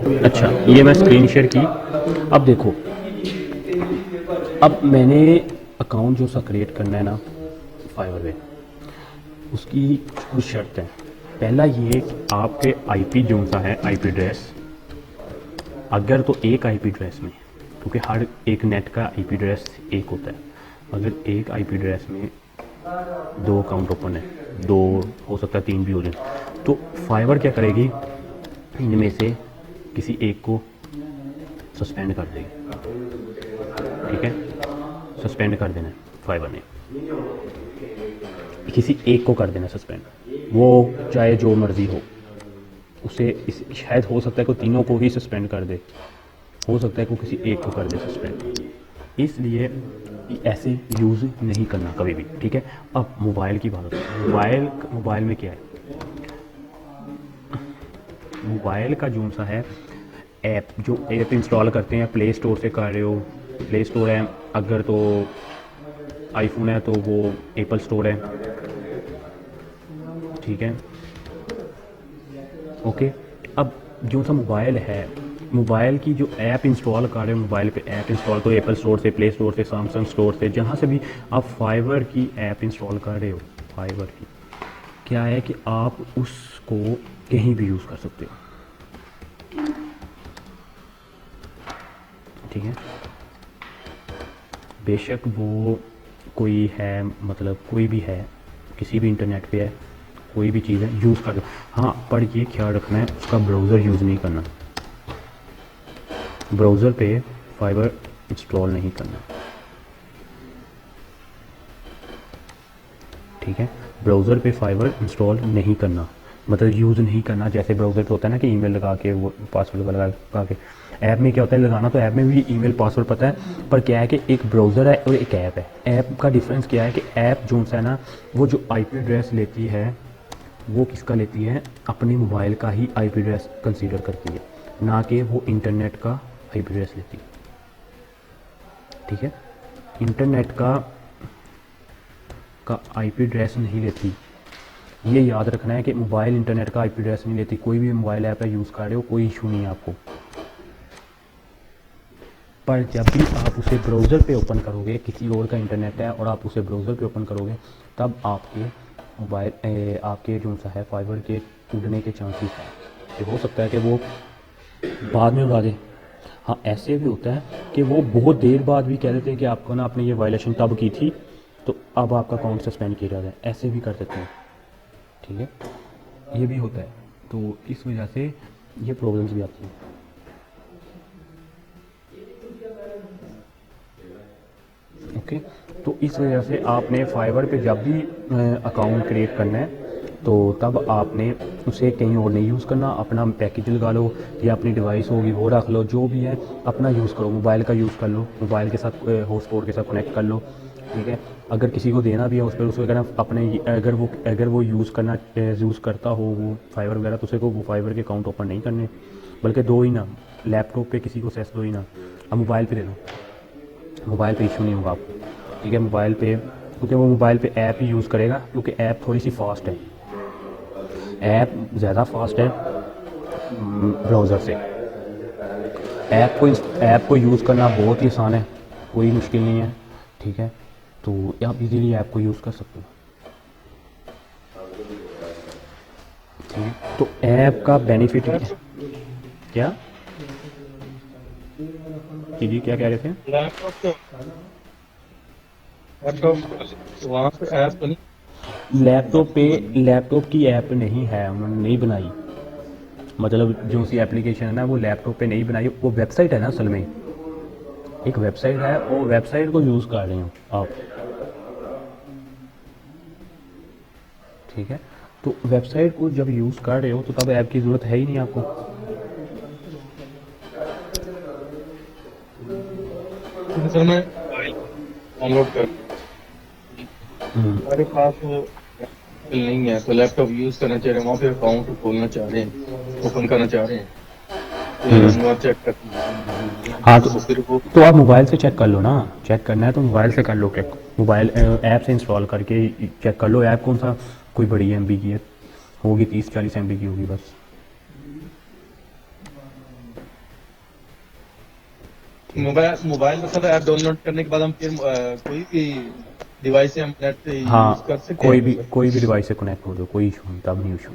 अच्छा, ये मैं स्क्रीन शेयर की। अब देखो, अब मैंने अकाउंट जो सा क्रिएट करना है ना फाइवर पे, उसकी कुछ शर्त है। पहला ये कि आपके आईपी जो सा है आईपी एड्रेस, अगर तो एक आईपी एड्रेस में, क्योंकि हर एक नेट का आईपी एड्रेस एक होता है, अगर एक आईपी एड्रेस में दो अकाउंट ओपन है, दो हो सकता है तीन भी हो जाए, तो फाइवर क्या करेगी, इनमें से किसी एक को सस्पेंड कर देगी। ठीक है, सस्पेंड कर देना है फाइवर ने, किसी एक को कर देना सस्पेंड, वो चाहे जो मर्जी हो उसे। शायद हो सकता है कोई तीनों को ही सस्पेंड कर दे, हो सकता है कोई किसी एक को कर दे सस्पेंड। इसलिए ऐसे यूज़ नहीं करना कभी भी। ठीक है, अब मोबाइल की बात होती है। मोबाइल में क्या है, मोबाइल का जो सा है ऐप, जो ऐप इंस्टॉल करते हैं प्ले स्टोर से कर रहे हो, प्ले स्टोर है, अगर तो आईफोन है तो वो एप्पल स्टोर है। ठीक है, ओके। अब जो सा मोबाइल है, मोबाइल की जो ऐप इंस्टॉल कर रहे हो, मोबाइल पे ऐप इंस्टॉल तो एप्पल स्टोर से, प्ले स्टोर से, सैमसंग स्टोर से, जहाँ से भी आप फाइवर की ऐप इंस्टॉल कर रहे हो, फाइवर की क्या है कि आप उसको कहीं भी यूज़ कर सकते हो। ठीक है, बेशक वो कोई है, मतलब कोई भी है, किसी भी इंटरनेट पे है, कोई भी चीज़ है यूज़ कर दो। हाँ, पर ये ख्याल रखना है उसका ब्राउज़र यूज़ नहीं करना, ब्राउज़र पे फाइबर इंस्टॉल नहीं करना। ठीक है, ब्राउज़र पे फाइबर इंस्टॉल नहीं करना, मतलब यूज़ नहीं करना। जैसे ब्राउज़र पे होता है ना कि ईमेल लगा के, वो पासवर्ड लगा के, ऐप में क्या होता है लगाना, तो ऐप में भी ईमेल पासवर्ड पता है, पर क्या है कि एक ब्राउज़र है और एक ऐप है। ऐप का डिफरेंस क्या है कि ऐप जो है ना, वो जो आईपी एड्रेस लेती है वो किसका लेती है, अपने मोबाइल का ही आईपी एड्रेस कंसीडर करती है, ना कि वो इंटरनेट का आईपी एड्रेस लेती है। ठीक है, इंटरनेट का आईपी एड्रेस नहीं लेती। ये याद रखना है कि मोबाइल इंटरनेट का आईपी एड्रेस नहीं लेती। कोई भी मोबाइल ऐप है यूज़ कर रहे हो, कोई इशू नहीं है आपको, पर जब भी आप उसे ब्राउज़र पे ओपन करोगे, किसी और का इंटरनेट है और आप उसे ब्राउज़र पे ओपन करोगे, तब आपके मोबाइल आपके जो सा है फाइबर के उड़ने के चांसेस हैं। ये हो सकता है कि वो बाद में उड़ा दे। हाँ, ऐसे भी होता है कि वो बहुत देर बाद भी कह देते हैं कि आपको ना आपने ये वायलेशन तब की थी, तो अब आपका अकाउंट सस्पेंड किया जाए, ऐसे भी कर सकते हैं। ठीक है, ये भी होता है, तो इस वजह से ये प्रॉब्लम्स भी आती हैं। ओके, तो इस वजह से आपने फाइबर पे जब भी अकाउंट क्रिएट करना है, तो तब आपने उसे कहीं और नहीं यूज़ करना। अपना पैकेज लगा लो या अपनी डिवाइस होगी वो रख लो, जो भी है अपना यूज़ करो, मोबाइल का यूज़ कर लो, मोबाइल के साथ हॉटस्पॉट के साथ कनेक्ट कर लो। ठीक है, अगर किसी को देना भी है उस पर, उसको कहना अपने, अगर वो यूज़ करता हो वो फाइबर वगैरह, तो उसे को वो फाइबर के अकाउंट ओपन नहीं करने, बल्कि दो ही ना, लैपटॉप पे किसी को सेस दो ही ना, अब मोबाइल पे दे दो, मोबाइल पे इशू नहीं होगा आपको। ठीक है, मोबाइल पे, क्योंकि वो मोबाइल पे ऐप ही यूज़ करेगा, क्योंकि ऐप थोड़ी सी फास्ट है, ऐप ज़्यादा फास्ट है ब्राउज़र से। ऐप को यूज़ करना बहुत ही आसान है, कोई मुश्किल नहीं है। ठीक है, तो आप इजीली ऐप को यूज़ कर सकते हो। ठीक है, तो ऐप का बेनिफिट क्या, जी क्या कह रहे थे? लैपटॉप तो लैपटॉप वहाँ पे ऐप तो नहीं लैपटॉप की ऐप नहीं है, उन्होंने नहीं बनाई, मतलब जो सी एप्लीकेशन है ना वो लैपटॉप पे नहीं बनाई, वो वेबसाइट है ना असल में, एक वेबसाइट है, वो वेबसाइट को यूज़ कर रहे हो आप। ठीक है, तो वेबसाइट को जब यूज़ कर रहे हो तो तब ऐप की ज़रूरत है ही नहीं आपको। सर मैं डाउनलोड कर हमारे पास नहीं है तो लैपटॉप यूज करना चाह रहे हैं, वहाँ पे अकाउंट खोलना चाह रहे हैं, ओपन करना चाह रहे हैं, तो चेक कर हाँ, तो फिर वो तो आप मोबाइल से चेक कर लो ना, चेक करना है तो मोबाइल से कर लो, चेक मोबाइल ऐप से इंस्टॉल करके चेक कर लो। ऐप कौन सा कोई बड़ी एमबी की है, होगी 30-40 एमबी की होगी बस। मोबाइल मतलब ऐप डाउनलोड करने के बाद हम फिर कोई भी डिवाइस से हम नेट से यूज कर हाँ, सकते हैं मतलब। कोई भी डिवाइस से कनेक्ट हो जाओ, कोई इशू नहीं, तब नहीं इशू।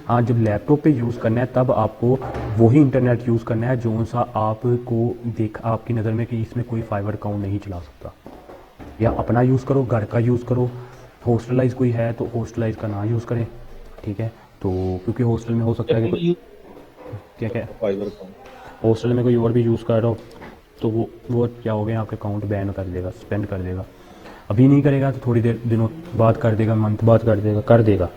हाँ, जब लैपटॉप पे यूज़ करना है तब आपको वही इंटरनेट यूज़ करना है जो सा आपको देख आपकी नज़र में कि इसमें कोई फाइबर अकाउंट नहीं चला सकता, या अपना यूज़ करो, घर का यूज़ करो। हॉस्टलाइज कोई है तो हॉस्टलाइज का ना यूज़ करें, ठीक है। तो क्योंकि हॉस्टल में हो सकता है कि कोई क्या क्या फाइबर अकाउंट। हॉस्टल में कोई और भी यूज़ कर रहा हो, तो वो क्या हो गया, आपके अकाउंट बैन कर देगा, सस्पेंड कर देगा। अभी नहीं करेगा तो थोड़ी देर दिनों बाद कर देगा, मंथ बाद कर देगा।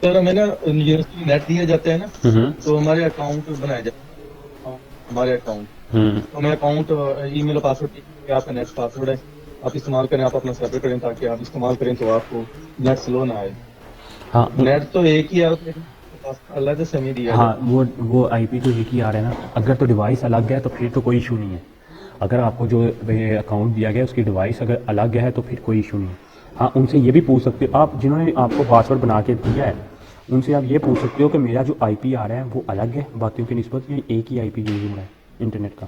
सर हमें ना यूनिवर्सिटी नेट दिया जाता है ना, हम्म तो हमारे अकाउंट बनाए जाते हैं, हमारे अकाउंट हम्म तो हमें अकाउंट ईमेल पासवर्ड आपका नेट पासवर्ड है, आप इस्तेमाल करें, आप अपना सेपरेट करें ताकि आप इस्तेमाल करें तो आपको नेट स्लो ना आए। हाँ नेट तो एक ही है, अलग से हमें दिया हाँ, जाता है। वो आईपी तो एक ही आ रहा है ना। अगर तो डिवाइस अलग है तो फिर तो कोई इशू नहीं है। अगर आपको जो अकाउंट दिया गया है उसकी डिवाइस अगर अलग है तो फिर कोई इशू नहीं है। हाँ, उनसे ये भी पूछ सकते हो आप, जिन्होंने आपको पासवर्ड बना के दिया है, उनसे आप ये पूछ सकते हो कि मेरा जो आईपी आ रहा है वो अलग है बाकियों की निस्बत, या एक ही आईपी यूज हो रहा है इंटरनेट का।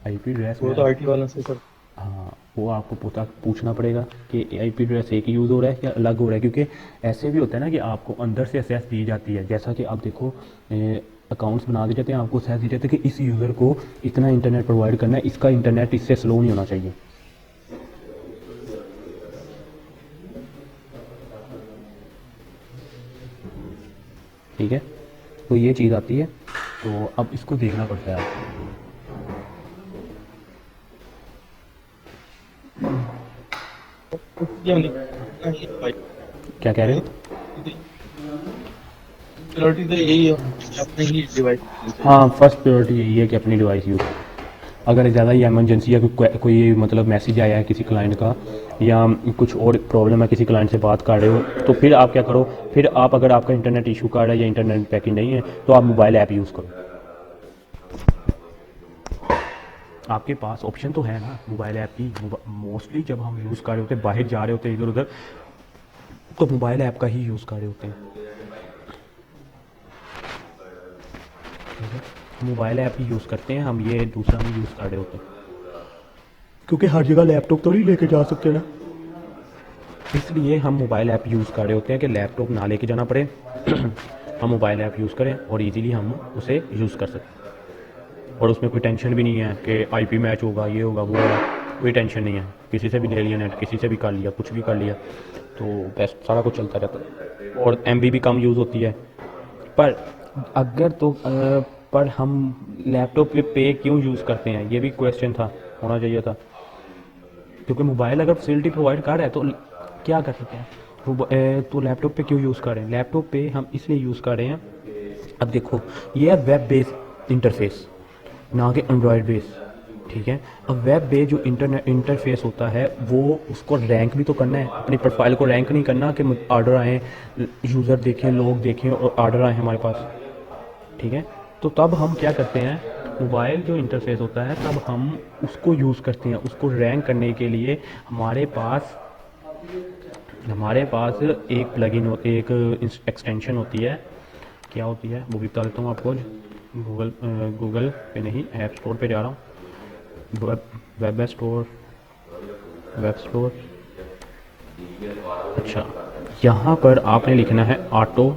आईपी एड्रेस वो में तो आईटी वालों से सर। हाँ, वो आपको पूछना पड़ेगा कि आईपी एड्रेस एक ही यूज़ हो रहा है या अलग हो रहा है, क्योंकि ऐसे भी होता है ना कि आपको अंदर से एसेस दी जाती है। जैसा कि आप देखो, अकाउंट्स बना दिए जाते हैं, आपको एसेस दी जाती है कि इस यूज़र को इतना इंटरनेट प्रोवाइड करना है, इसका इंटरनेट इससे स्लो नहीं होना चाहिए, ठीक है। तो ये चीज़ आती है, तो अब इसको देखना पड़ता है आपको। क्या कह रहे हो? सिक्योरिटी तो यही है, अपने ही डिवाइस। हाँ, फर्स्ट प्रायोरिटी यही है कि अपनी डिवाइस यूज़। अगर ज़्यादा ही इमरजेंसी है, कोई मतलब मैसेज आया है किसी क्लाइंट का, या कुछ और प्रॉब्लम है, किसी क्लाइंट से बात कर रहे हो, तो फिर आप क्या करो, फिर आप अगर आपका इंटरनेट इशू कर रहा है या इंटरनेट पैकेज नहीं है तो आप मोबाइल ऐप यूज़ करो। आपके पास ऑप्शन तो है ना मोबाइल ऐप की। मोस्टली जब हम यूज़ कर रहे होते हैं, बाहर जा रहे होते हैं इधर उधर, तो मोबाइल ऐप का ही यूज़ कर रहे होते हैं, ठीक है। मोबाइल ऐप ही यूज़ करते हैं हम, ये दूसरा नहीं यूज़ कर रहे होते, क्योंकि हर जगह लैपटॉप तो नहीं लेके जा सकते ना, इसलिए हम मोबाइल ऐप यूज़ कर रहे होते हैं कि लैपटॉप ना लेके जाना पड़े। हम मोबाइल ऐप यूज़ करें और इजीली हम उसे यूज़ कर सकें, और उसमें कोई टेंशन भी नहीं है कि आईपी मैच होगा, ये होगा, वो होगा, कोई टेंशन नहीं है। किसी से भी ले लिया नेट, किसी से भी कर लिया, कुछ भी कर लिया, तो बेस्ट सारा कुछ चलता रहता है, और एमबी भी कम यूज़ होती है। पर अगर तो पर हम लैपटॉप पे क्यों यूज़ करते हैं, ये भी क्वेश्चन था, होना चाहिए था। क्योंकि मोबाइल अगर फैसिलिटी प्रोवाइड कर रहा है तो क्या कर सकते हैं, तो लैपटॉप पे क्यों यूज़ कर रहे हैं। लैपटॉप पे हम इसलिए यूज़ कर रहे हैं, अब देखो ये है वेब बेस्ड इंटरफेस, ना कि एंड्रॉयड बेस, ठीक है। अब वेब बेस्ड जो इंटरनेट इंटरफेस होता है वो उसको रैंक भी तो करना है, अपनी प्रोफाइल को रैंक नहीं करना कि ऑर्डर आए, यूज़र देखें, लोग देखें और ऑर्डर आए हमारे पास, ठीक है। तो तब हम क्या करते हैं, मोबाइल जो इंटरफेस होता है तब हम उसको यूज़ करते हैं। उसको रैंक करने के लिए हमारे पास एक प्लगइन एक एक्सटेंशन होती है, क्या होती है वो भी बता देता हूँ आपको। गूगल पे नहीं, ऐप स्टोर पे जा रहा हूँ, वेब स्टोर। अच्छा, यहाँ पर आपने लिखना है ऑटो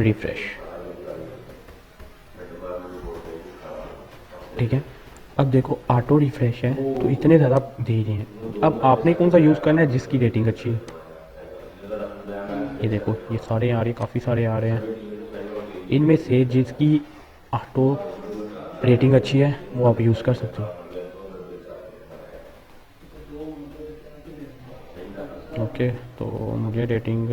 रिफ्रेश, ठीक है। अब देखो ऑटो रिफ्रेश है तो इतने ज़्यादा दे रहे हैं। अब आपने कौन सा यूज़ करना है जिसकी रेटिंग अच्छी है। ये देखो ये सारे आ रहे हैं, काफ़ी सारे आ रहे हैं, इनमें से जिसकी ऑटो रेटिंग अच्छी है वो आप यूज़ कर सकते हो। ओके, तो मुझे रेटिंग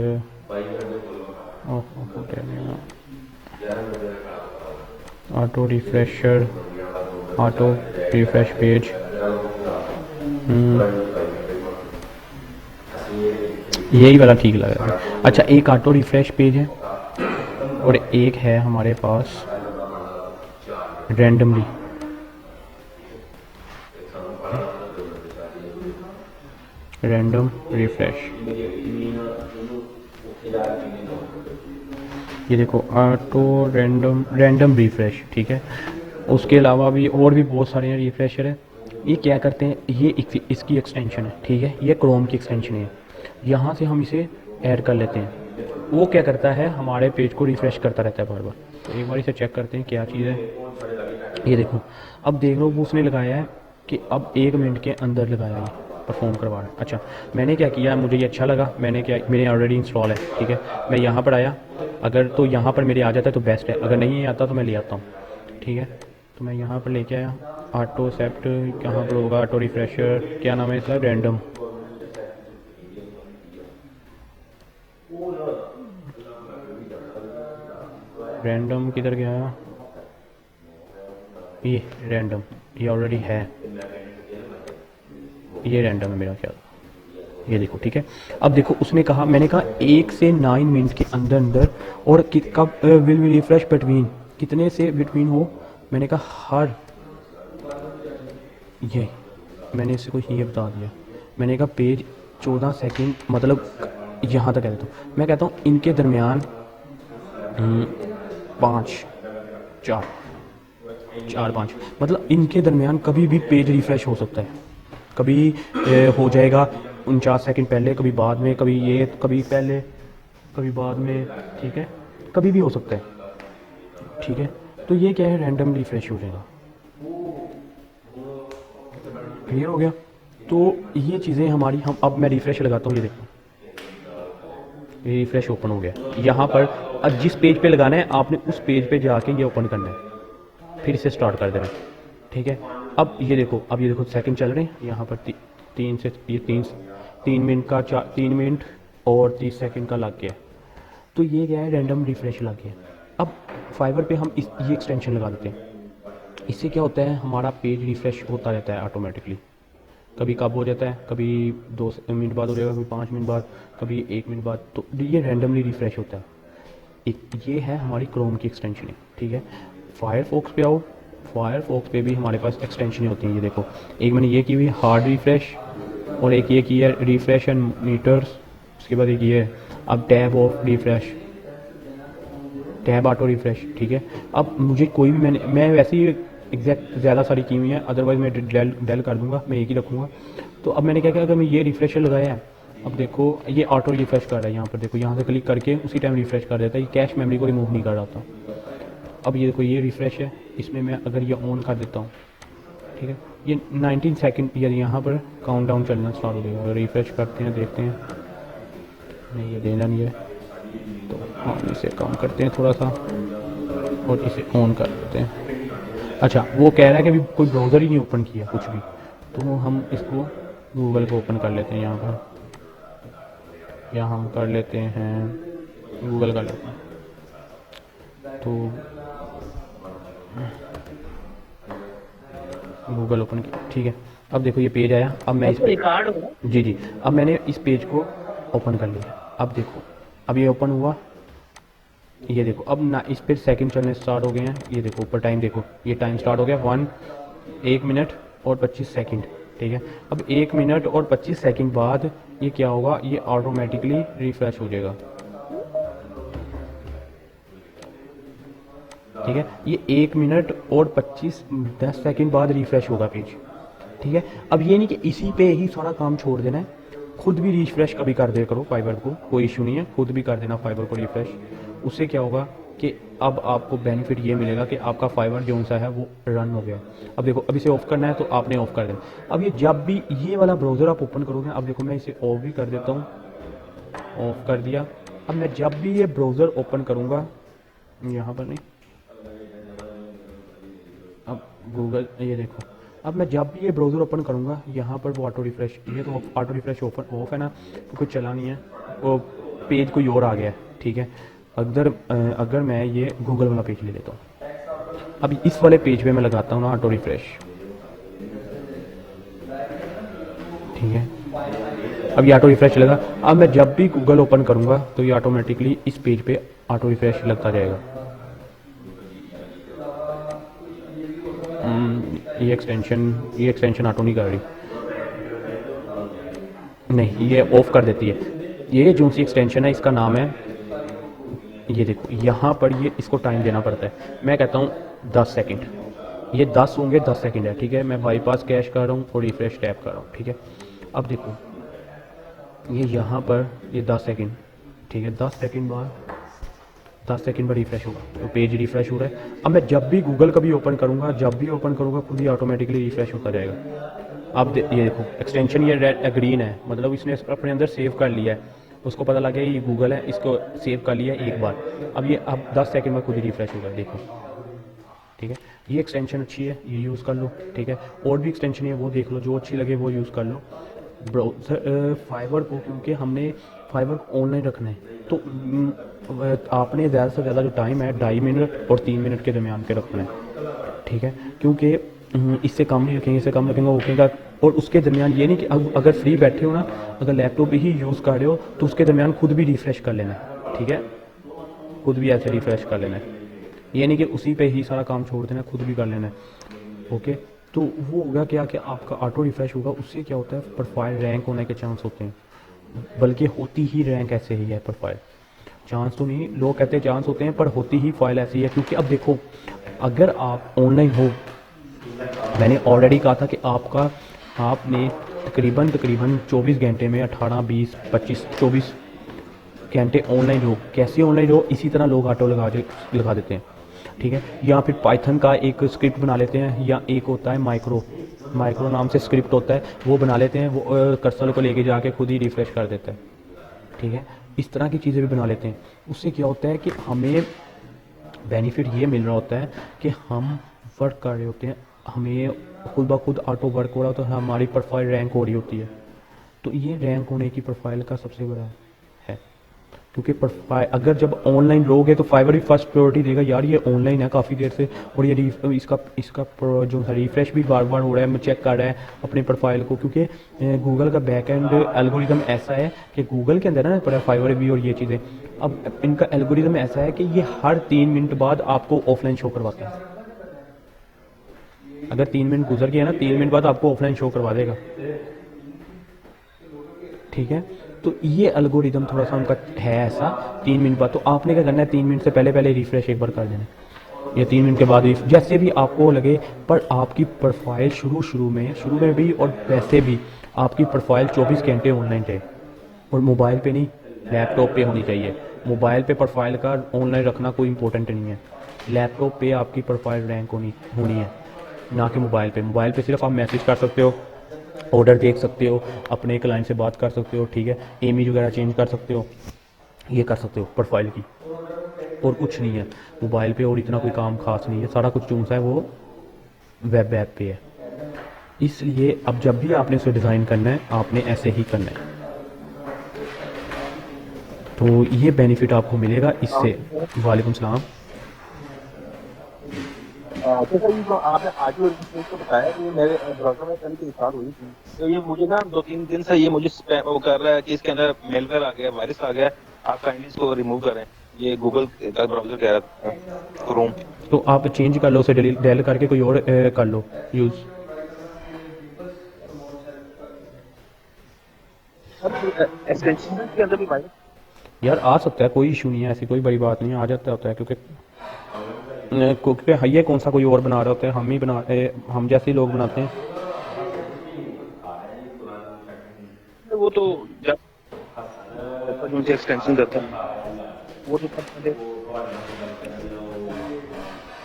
ऑटो रिफ्रेश पेज, यही वाला ठीक लग रहा है। अच्छा, एक ऑटो रिफ्रेश पेज है और एक है हमारे पास रैंडमली, रैंडम रिफ्रेश। ये देखो ऑटो रैंडम रिफ्रेश, ठीक है। उसके अलावा भी और भी बहुत सारे रिफ्रेशर हैं। ये क्या करते हैं, ये इसकी एक्सटेंशन है, ठीक है, ये क्रोम की एक्सटेंशन है। यहाँ से हम इसे ऐड कर लेते हैं, वो क्या करता है, हमारे पेज को रिफ़्रेश करता रहता है बार बार। तो एक बार इसे चेक करते हैं क्या चीज़ है। ये देखो, अब देख लो वो उसने लगाया है कि अब 1 मिनट के अंदर लगाया है, परफॉर्म करवा रहा है। अच्छा, मैंने क्या किया, मुझे ये अच्छा लगा, मैंने ऑलरेडी इंस्टॉल है, ठीक है। मैं यहाँ पर आया, अगर तो यहाँ पर मेरे आ जाता है तो बेस्ट है, अगर नहीं आता तो मैं ले आता हूँ, ठीक है। तो मैं यहाँ पर लेके आया, ऑटो सेप्ट कहाँ पर होगा, ऑटो रिफ्रेशर, क्या नाम है इसका, रैंडम। रैंडम किधर गया, ये रैंडम, ये ऑलरेडी है, ये रैंडम है मेरा ख्याल। ये देखो, ठीक है। अब देखो उसने कहा, मैंने कहा 1 से 9 मिनट के अंदर अंदर, और कब विल बी रिफ्रेश बिटवीन, कितने से बिटवीन हो, मैंने कहा हर, ये मैंने इससे कुछ ये बता दिया। मैंने कहा पेज 14 सेकंड, मतलब यहाँ तक कह देता हूँ। मैं कहता हूँ इनके दरमियान 5 4 5, मतलब इनके दरमियान कभी भी पेज रिफ़्रेश हो सकता है। कभी हो जाएगा 49 सेकंड पहले, कभी बाद में, कभी ये, कभी पहले, कभी बाद में, ठीक है, कभी भी हो सकता है, ठीक है। तो ये क्या है, रैंडम रिफ़्रेश हो जाएगा। क्लियर हो गया। तो ये चीज़ें हमारी, हम अब मैं रिफ़्रेश लगाता हूँ, ये देखो ये रिफ़्रेश ओपन हो गया। यहाँ पर अब जिस पेज पे लगाना है आपने उस पेज पे जाके ये ओपन करना है, फिर इसे स्टार्ट कर देना है, ठीक है। अब ये देखो, सेकंड चल रहे हैं यहाँ पर, 3 मिनट का 3 मिनट और 30 सेकंड का लग गया। तो ये क्या है, रैंडम रिफ़्रेश लग गया। अब फाइवर पे हम ये एक्सटेंशन लगा देते हैं। इससे क्या होता है, हमारा पेज रिफ़्रेश होता रहता है ऑटोमेटिकली। कभी कब हो जाता है, कभी 2 मिनट बाद हो जाएगा, कभी 5 मिनट बाद, कभी 1 मिनट बाद, तो ये रैंडमली रिफ़्रेश होता है। ये है हमारी क्रोम की एक्सटेंशन, ठीक है। फायरफॉक्स पे आओ, फायरफॉक्स पे भी हमारे पास एक्सटेंशन होती हैं। ये देखो, एक मैंने ये की हुई हार्ड रिफ़्रेश, और एक ये की है रिफ़्रेश एंड मीटर्स, उसके बाद एक ये है अब tab of refresh, tab auto refresh, ठीक है। अब मुझे कोई भी, मैं वैसे ही एग्जैक्ट ज़्यादा सारी की हुई है, अदरवाइज़ मैं डेल कर दूंगा, मैं एक ही रखूँगा। तो अब मैंने क्या किया, अगर मैं ये रिफ़्रेशर लगाया है, अब देखो ये ऑटो रिफ़्रेश कर रहा है। यहाँ पर देखो, यहाँ से क्लिक करके उसी टाइम रिफ़्रेश कर देता है, ये कैश मेमोरी को रिमूव नहीं कर रहा था। अब ये देखो, ये रिफ़्रेश है, इसमें मैं अगर ये ऑन कर देता हूँ, ठीक है, ये 19 सेकंड या यहाँ पर काउंट डाउन चलना स्टार्ट हो जाएगा। रिफ़्रेश करते हैं, देखते हैं, नहीं ये देना नहीं है, तो हम इसे कम करते हैं थोड़ा सा और इसे ऑन कर देते हैं। अच्छा, वो कह रहा है कि अभी कोई ब्राउज़र ही नहीं ओपन किया कुछ भी, तो हम इसको गूगल को ओपन कर लेते हैं यहाँ पर, या हम कर लेते हैं गूगल कर लेते हैं। तो गूगल ओपन किया, ठीक है। अब देखो ये पेज आया, अब मैं इस जी, अब मैंने इस पेज को ओपन कर लिया। अब देखो, अब ये ओपन हुआ, ये देखो, अब ना इस पर सेकंड चलने स्टार्ट हो गए हैं। ये देखो ऊपर टाइम, देखो ये टाइम स्टार्ट हो गया, 1 मिनट और 25 सेकंड, ठीक है। अब 1 मिनट और 25 सेकंड बाद ये क्या होगा, ये ऑटोमेटिकली रिफ़्रेश हो जाएगा, ठीक है। ये 1 मिनट और 10 सेकंड बाद रिफ़्रेश होगा पेज, ठीक है। अब ये नहीं कि इसी पे ही सारा काम छोड़ देना है, खुद भी रिफ़्रेश कभी कर दे करो फाइबर को, कोई इशू नहीं है, खुद भी कर देना फाइबर को रिफ़्रेश। उससे क्या होगा कि अब आपको बेनिफिट ये मिलेगा कि आपका फाइबर जो सा है वो रन हो गया। अब देखो, अब इसे ऑफ़ करना है तो आपने ऑफ़ कर देना। अब ये जब भी ये वाला ब्राउज़र आप ओपन करोगे, अब देखो मैं इसे ऑफ भी कर देता हूँ, ऑफ़ कर दिया। अब मैं जब भी ये ब्राउज़र ओपन करूँगा, यहाँ पर नहीं, अब गूगल, ये देखो, अब मैं जब भी ये ब्राउज़र ओपन करूँगा, यहाँ पर वो ऑटो रिफ़्रेश, ये तो ऑटो रिफ़्रेश ओपन ऑफ है ना, तो कुछ चला नहीं है, वो पेज कोई और आ गया है, ठीक है। अगर मैं ये गूगल वाला पेज ले लेता हूँ, अब इस वाले पेज पे मैं लगाता हूँ ना ऑटो रिफ़्रेश, ठीक है। अब ये ऑटो रिफ़्रेश लगा। अब मैं जब भी गूगल ओपन करूँगा तो ये ऑटोमेटिकली इस पेज पे ऑटो रिफ़्रेश लगता जाएगा। ये एक्सटेंशन ऑटो नहीं कर रही, नहीं, ये ऑफ कर देती है। ये जो सी एक्सटेंशन है, इसका नाम है ये देखो यहाँ पर ये इसको टाइम देना पड़ता है। मैं कहता हूँ 10 सेकंड, ये 10 होंगे, 10 सेकंड है, ठीक है। मैं बाईपास कैश कर रहा हूँ और रिफ्रेश टैप कर रहा हूँ, ठीक है। अब देखो ये यहाँ पर ये 10 सेकंड, ठीक है। 10 सेकंड बाद 10 सेकंड पर रिफ्रेश होगा, तो पेज रिफ्रेश हो रहा है। अब मैं जब भी गूगल कभी ओपन करूँगा, खुद ही ऑटोमेटिकली रिफ्रेश होता जाएगा। अब ये देखो एक्सटेंशन ये रेड ग्रीन है, मतलब इसने अपने अंदर सेव कर लिया है, उसको पता लग गया ये गूगल है, इसको सेव कर लिया एक बार। अब 10 सेकंड में खुद ही रिफ्रेश होगा, देखो, ठीक है। ये एक्सटेंशन अच्छी है, ये यूज़ कर लो, ठीक है। और भी एक्सटेंशन है वो देख लो, जो अच्छी लगे वो यूज़ कर लो। ब्राउज़र फाइबर को, क्योंकि हमने फाइबर को ऑनलाइन रखना है, तो आपने ज़्यादा से ज़्यादा जो टाइम है 2.5 मिनट और 3 मिनट के दरमियान के रखना है, ठीक है। क्योंकि इससे कम नहीं रखेंगे, इससे कम रखेंगे ओकेगा। और उसके दरमियान ये नहीं कि अब अगर फ्री बैठे हो ना, अगर लैपटॉप ही यूज़ कर रहे हो तो उसके दरमियान खुद भी रिफ़्रेश कर लेना है, ठीक है। खुद भी ऐसे रिफ़्रेश कर लेना है, ये नहीं कि उसी पे ही सारा काम छोड़ देना, खुद भी कर लेना है, ओके। तो वो होगा क्या कि आपका ऑटो रिफ़्रेश होगा, उससे क्या होता है प्रोफाइल रैंक होने के चांस होते हैं, बल्कि होती ही रैंक ऐसे ही है प्रोफाइल। चांस तो नहीं, लोग कहते हैं चांस होते हैं, पर होती ही फाइल ऐसी है। क्योंकि अब देखो अगर आप ऑनलाइन हो, मैंने ऑलरेडी कहा था कि आपने तकरीबन 24 घंटे में 18, 20, 25, 24 घंटे ऑनलाइन हो। कैसे ऑनलाइन हो, इसी तरह लोग ऑटो लगा देते हैं, ठीक है। या फिर पाइथन का एक स्क्रिप्ट बना लेते हैं, या एक होता है माइक्रो नाम से स्क्रिप्ट होता है, वो बना लेते हैं, वो कर्सर को लेके जाके खुद ही रिफ्रेश कर देता है, ठीक है। इस तरह की चीज़ें भी बना लेते हैं। उससे क्या होता है कि हमें बेनिफिट ये मिल रहा होता है कि हम वर्क कर रहे होते हैं, हमें खुद ब खुद ऑटो वर्क हो रहा होता है, हमारी प्रोफाइल रैंक हो रही होती है। तो ये रैंक होने की प्रोफाइल का सबसे बड़ा है। क्योंकि प्रोफाइल अगर जब ऑनलाइन लोगे तो फाइवर भी फर्स्ट प्रायोरिटी देगा, यार ये ऑनलाइन है काफ़ी देर से, और ये इसका जो रिफ्रेश भी बार बार हो रहा है, मैं चेक कर रहा है अपने प्रोफाइल को। क्योंकि गूगल का बैक एंड एल्गोरिदम ऐसा है कि गूगल के अंदर है ना पर फाइवर भी और ये चीज़ें, अब इनका एल्गोरिदम ऐसा है कि ये हर 3 मिनट बाद आपको ऑफलाइन शो करवाता है। अगर 3 मिनट गुजर गया ना, 3 मिनट बाद आपको ऑफलाइन शो करवा देगा, ठीक है। तो ये एल्गोरिदम थोड़ा सा उनका है ऐसा, 3 मिनट बाद। तो आपने क्या करना है, 3 मिनट से पहले रिफ्रेश एक बार कर देना है, या 3 मिनट के बाद जैसे भी आपको लगे। पर आपकी प्रोफाइल शुरू में भी और वैसे भी आपकी प्रोफाइल 24 घंटे ऑनलाइन रहे, और मोबाइल पे नहीं, लैपटॉप पे होनी चाहिए। मोबाइल पे प्रोफाइल का ऑनलाइन रखना कोई इंपॉर्टेंट नहीं है, लैपटॉप पे आपकी प्रोफाइल रैंक होनी है, ना कि मोबाइल पे। मोबाइल पे सिर्फ आप मैसेज कर सकते हो, ऑर्डर देख सकते हो, अपने क्लाइंट से बात कर सकते हो, ठीक है। इमेज वगैरह चेंज कर सकते हो, ये कर सकते हो प्रोफाइल की, और कुछ नहीं है मोबाइल पे। और इतना कोई काम खास नहीं है, सारा कुछ चूंसा है वो वेब ऐप पे है। इसलिए अब जब भी आपने उसे डिज़ाइन करना है, आपने ऐसे ही करना है। तो ये बेनिफिट आपको मिलेगा इससे। वालेकुम सलाम। तो सर ये जो आपने ऑडियो रिफ्रेश को बताया कि मेरे ब्राउज़र में कल की इंस्टॉल हुई थी, तो ये मुझे ना 2-3 दिन से ये मुझे स्पैम वो कर रहा है कि इसके अंदर मेलवेयर आ गया, वायरस आ गया, आप काइंडली इसको रिमूव करें। ये गूगल का ब्राउज़र कह रहा था, क्रोम। तो आप चेंज कर लो, उसे डेल करके कोई और कर लो यूज़। एक्सटेंशन के अंदर भी वायरस यार आ सकता है, कोई इशू नहीं है, ऐसी कोई बड़ी बात नहीं है, आ जाता होता है। क्योंकि ये कौन सा कोई और बना रहा होता है, हम ही हम जैसे लोग बनाते हैं। वो तो जब मुझे एक्सटेंशन देता है वो तो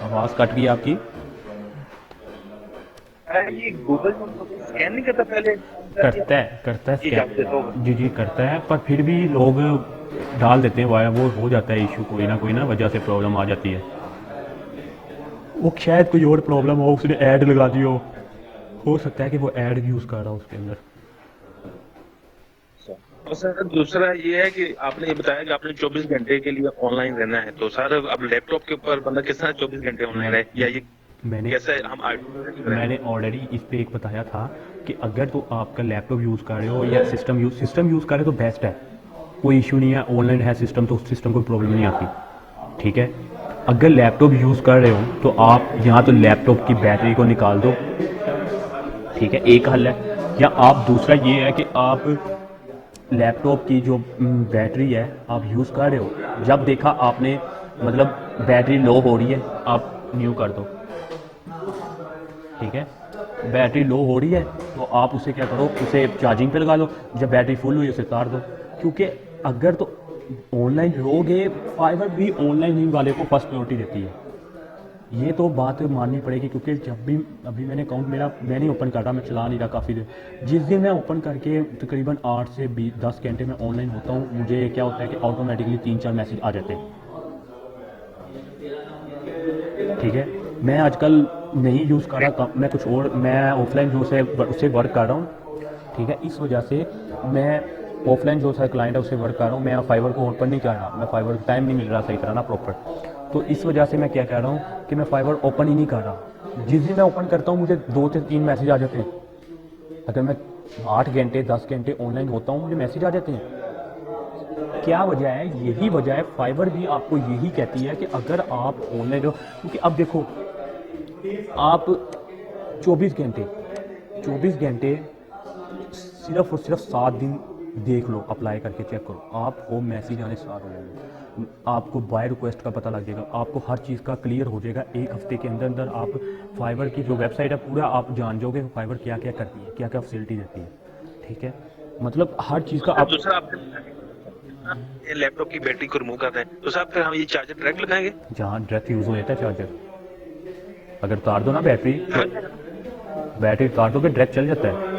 आवाज़ कट गई आपकी। ये गूगल स्कैन नहीं करता पहले? करता है स्कैन, जी करता है, पर फिर भी लोग डाल देते हैं वाया, वो हो जाता है इशू, कोई ना वजह से प्रॉब्लम आ जाती है। वो शायद कोई और प्रॉब्लम हो, उसने ऐड लगा दी हो सकता है कि वो ऐड यूज़ कर रहा हो उसके अंदर। और सर दूसरा ये है कि आपने ये बताया कि आपने 24 घंटे के लिए ऑनलाइन रहना है, तो सर अब लैपटॉप के ऊपर बंदा किस तरह 24 घंटे ऑनलाइन रहे, या ये कैसे मैंने ऑलरेडी इस पे एक बताया था कि अगर तो आपका लैपटॉप यूज़ कर रहे हो या सिस्टम यूज़ कर रहे हो तो बेस्ट है, कोई इशू नहीं है। ऑनलाइन है सिस्टम तो सिस्टम कोई प्रॉब्लम नहीं आती, ठीक है। अगर लैपटॉप यूज़ कर रहे हो तो आप यहाँ तो लैपटॉप की बैटरी को निकाल दो, ठीक है, एक हल है। या आप दूसरा ये है कि आप लैपटॉप की जो बैटरी है आप यूज़ कर रहे हो, जब देखा आपने मतलब बैटरी लो हो रही है आप न्यू कर दो, ठीक है। बैटरी लो हो रही है तो आप उसे क्या करो, उसे चार्जिंग पे लगा लो, जब बैटरी फुल हुई उसे उतार दो। क्योंकि अगर तो ऑनलाइन लोगे, फाइबर भी ऑनलाइन वाले को फर्स्ट प्रायोरिटी देती है, ये तो बात माननी पड़ेगी। क्योंकि जब भी अभी मैंने अकाउंट मेरा मैं नहीं ओपन कर रहा, मैं चला नहीं रहा काफ़ी देर, जिस दिन मैं ओपन करके तकरीबन 8 से 10 घंटे में ऑनलाइन होता हूँ, मुझे क्या होता है कि ऑटोमेटिकली 3-4 मैसेज आ जाते हैं, ठीक है। मैं आजकल नहीं यूज़ कर रहा, मैं कुछ और, मैं ऑफलाइन जो से उससे वर्क कर रहा हूँ, ठीक है। इस वजह से मैं ऑफलाइन जो सा क्लाइंट है उससे वर्क कर रहा हूँ, मैं फाइबर को ओपन नहीं कर रहा, मैं फाइबर को टाइम नहीं मिल रहा सही तरह ना प्रॉपर, तो इस वजह से मैं क्या कह रहा हूँ कि मैं फाइबर ओपन ही नहीं कर रहा। जिस दिन मैं ओपन करता हूँ मुझे 2 से 3 मैसेज आ जाते हैं, अगर मैं 8 घंटे 10 घंटे ऑनलाइन होता हूँ मुझे मैसेज आ जाते हैं। क्या वजह है? यही वजह है, फाइबर भी आपको यही कहती है कि अगर आप ऑनलाइन हो, क्योंकि अब देखो आप 24 घंटे सिर्फ और सिर्फ 7 दिन देख लो, अप्लाई करके चेक करो, आपको मैसेज आने स्टार्ट हो जाएंगे, आपको बाय रिक्वेस्ट का पता लग जाएगा, आपको हर चीज़ का क्लियर हो जाएगा। एक हफ्ते के अंदर अंदर आप फाइबर की जो वेबसाइट है पूरा आप जान जाओगे फाइबर क्या क्या करती है, क्या क्या फैसिलिटी देती है, ठीक है। मतलब हर चीज़ का आप दूसरा ये लैपटॉप की बैटरी को रिमूव करते हैं तो साहब फिर हम ये चार्जर डायरेक्ट लगाएंगे? जहाँ डायरेक्ट यूज़ हो जाता है चार्जर, अगर उतार दो ना बैटरी उतार दो कि डायरेक्ट चल जाता है।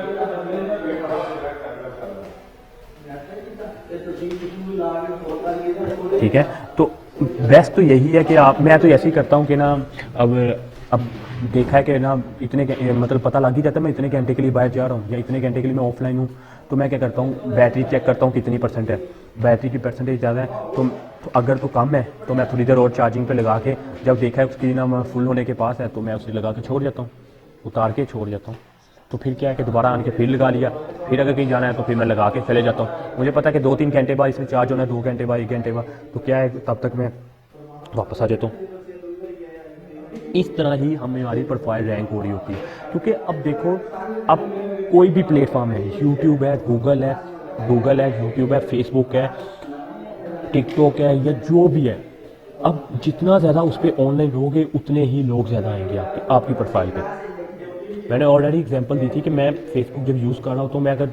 ठीक है, तो बेस्ट तो यही है कि आप, मैं तो ऐसे ही करता हूँ कि ना अब देखा है कि ना मतलब पता लग ही जाता है मैं इतने घंटे के लिए बाहर जा रहा हूँ या इतने घंटे के लिए मैं ऑफलाइन हूँ, तो मैं क्या करता हूँ बैटरी चेक करता हूँ कितनी % है, बैटरी की परसेंटेज ज़्यादा है तो अगर तो कम है तो मैं थोड़ी देर और चार्जिंग पे लगा के, जब देखा है उसकी ना फुल होने के पास है तो मैं उसे लगा के छोड़ जाता हूँ, उतार के छोड़ जाता हूँ। तो फिर क्या है कि दोबारा आने के फिर लगा लिया, फिर अगर कहीं जाना है तो फिर मैं लगा के चले जाता हूँ। मुझे पता है कि 2-3 घंटे बाद इसमें चार्ज होना है, 2 घंटे बाद 1 घंटे बाद, तो क्या है तब तक मैं वापस आ जाता हूँ। इस तरह ही हमारी प्रोफाइल रैंक हो रही होती है। क्योंकि अब देखो, अब कोई भी प्लेटफॉर्म है, यूट्यूब है, गूगल है, यूट्यूब है, फेसबुक है, टिकटॉक है या जो भी है, अब जितना ज़्यादा उस पर ऑनलाइन रहोगे उतने ही लोग ज़्यादा आएंगे आपकी प्रोफाइल पे। मैंने ऑलरेडी एग्जांपल दी थी कि मैं फेसबुक जब यूज़ कर रहा हूँ तो मैं अगर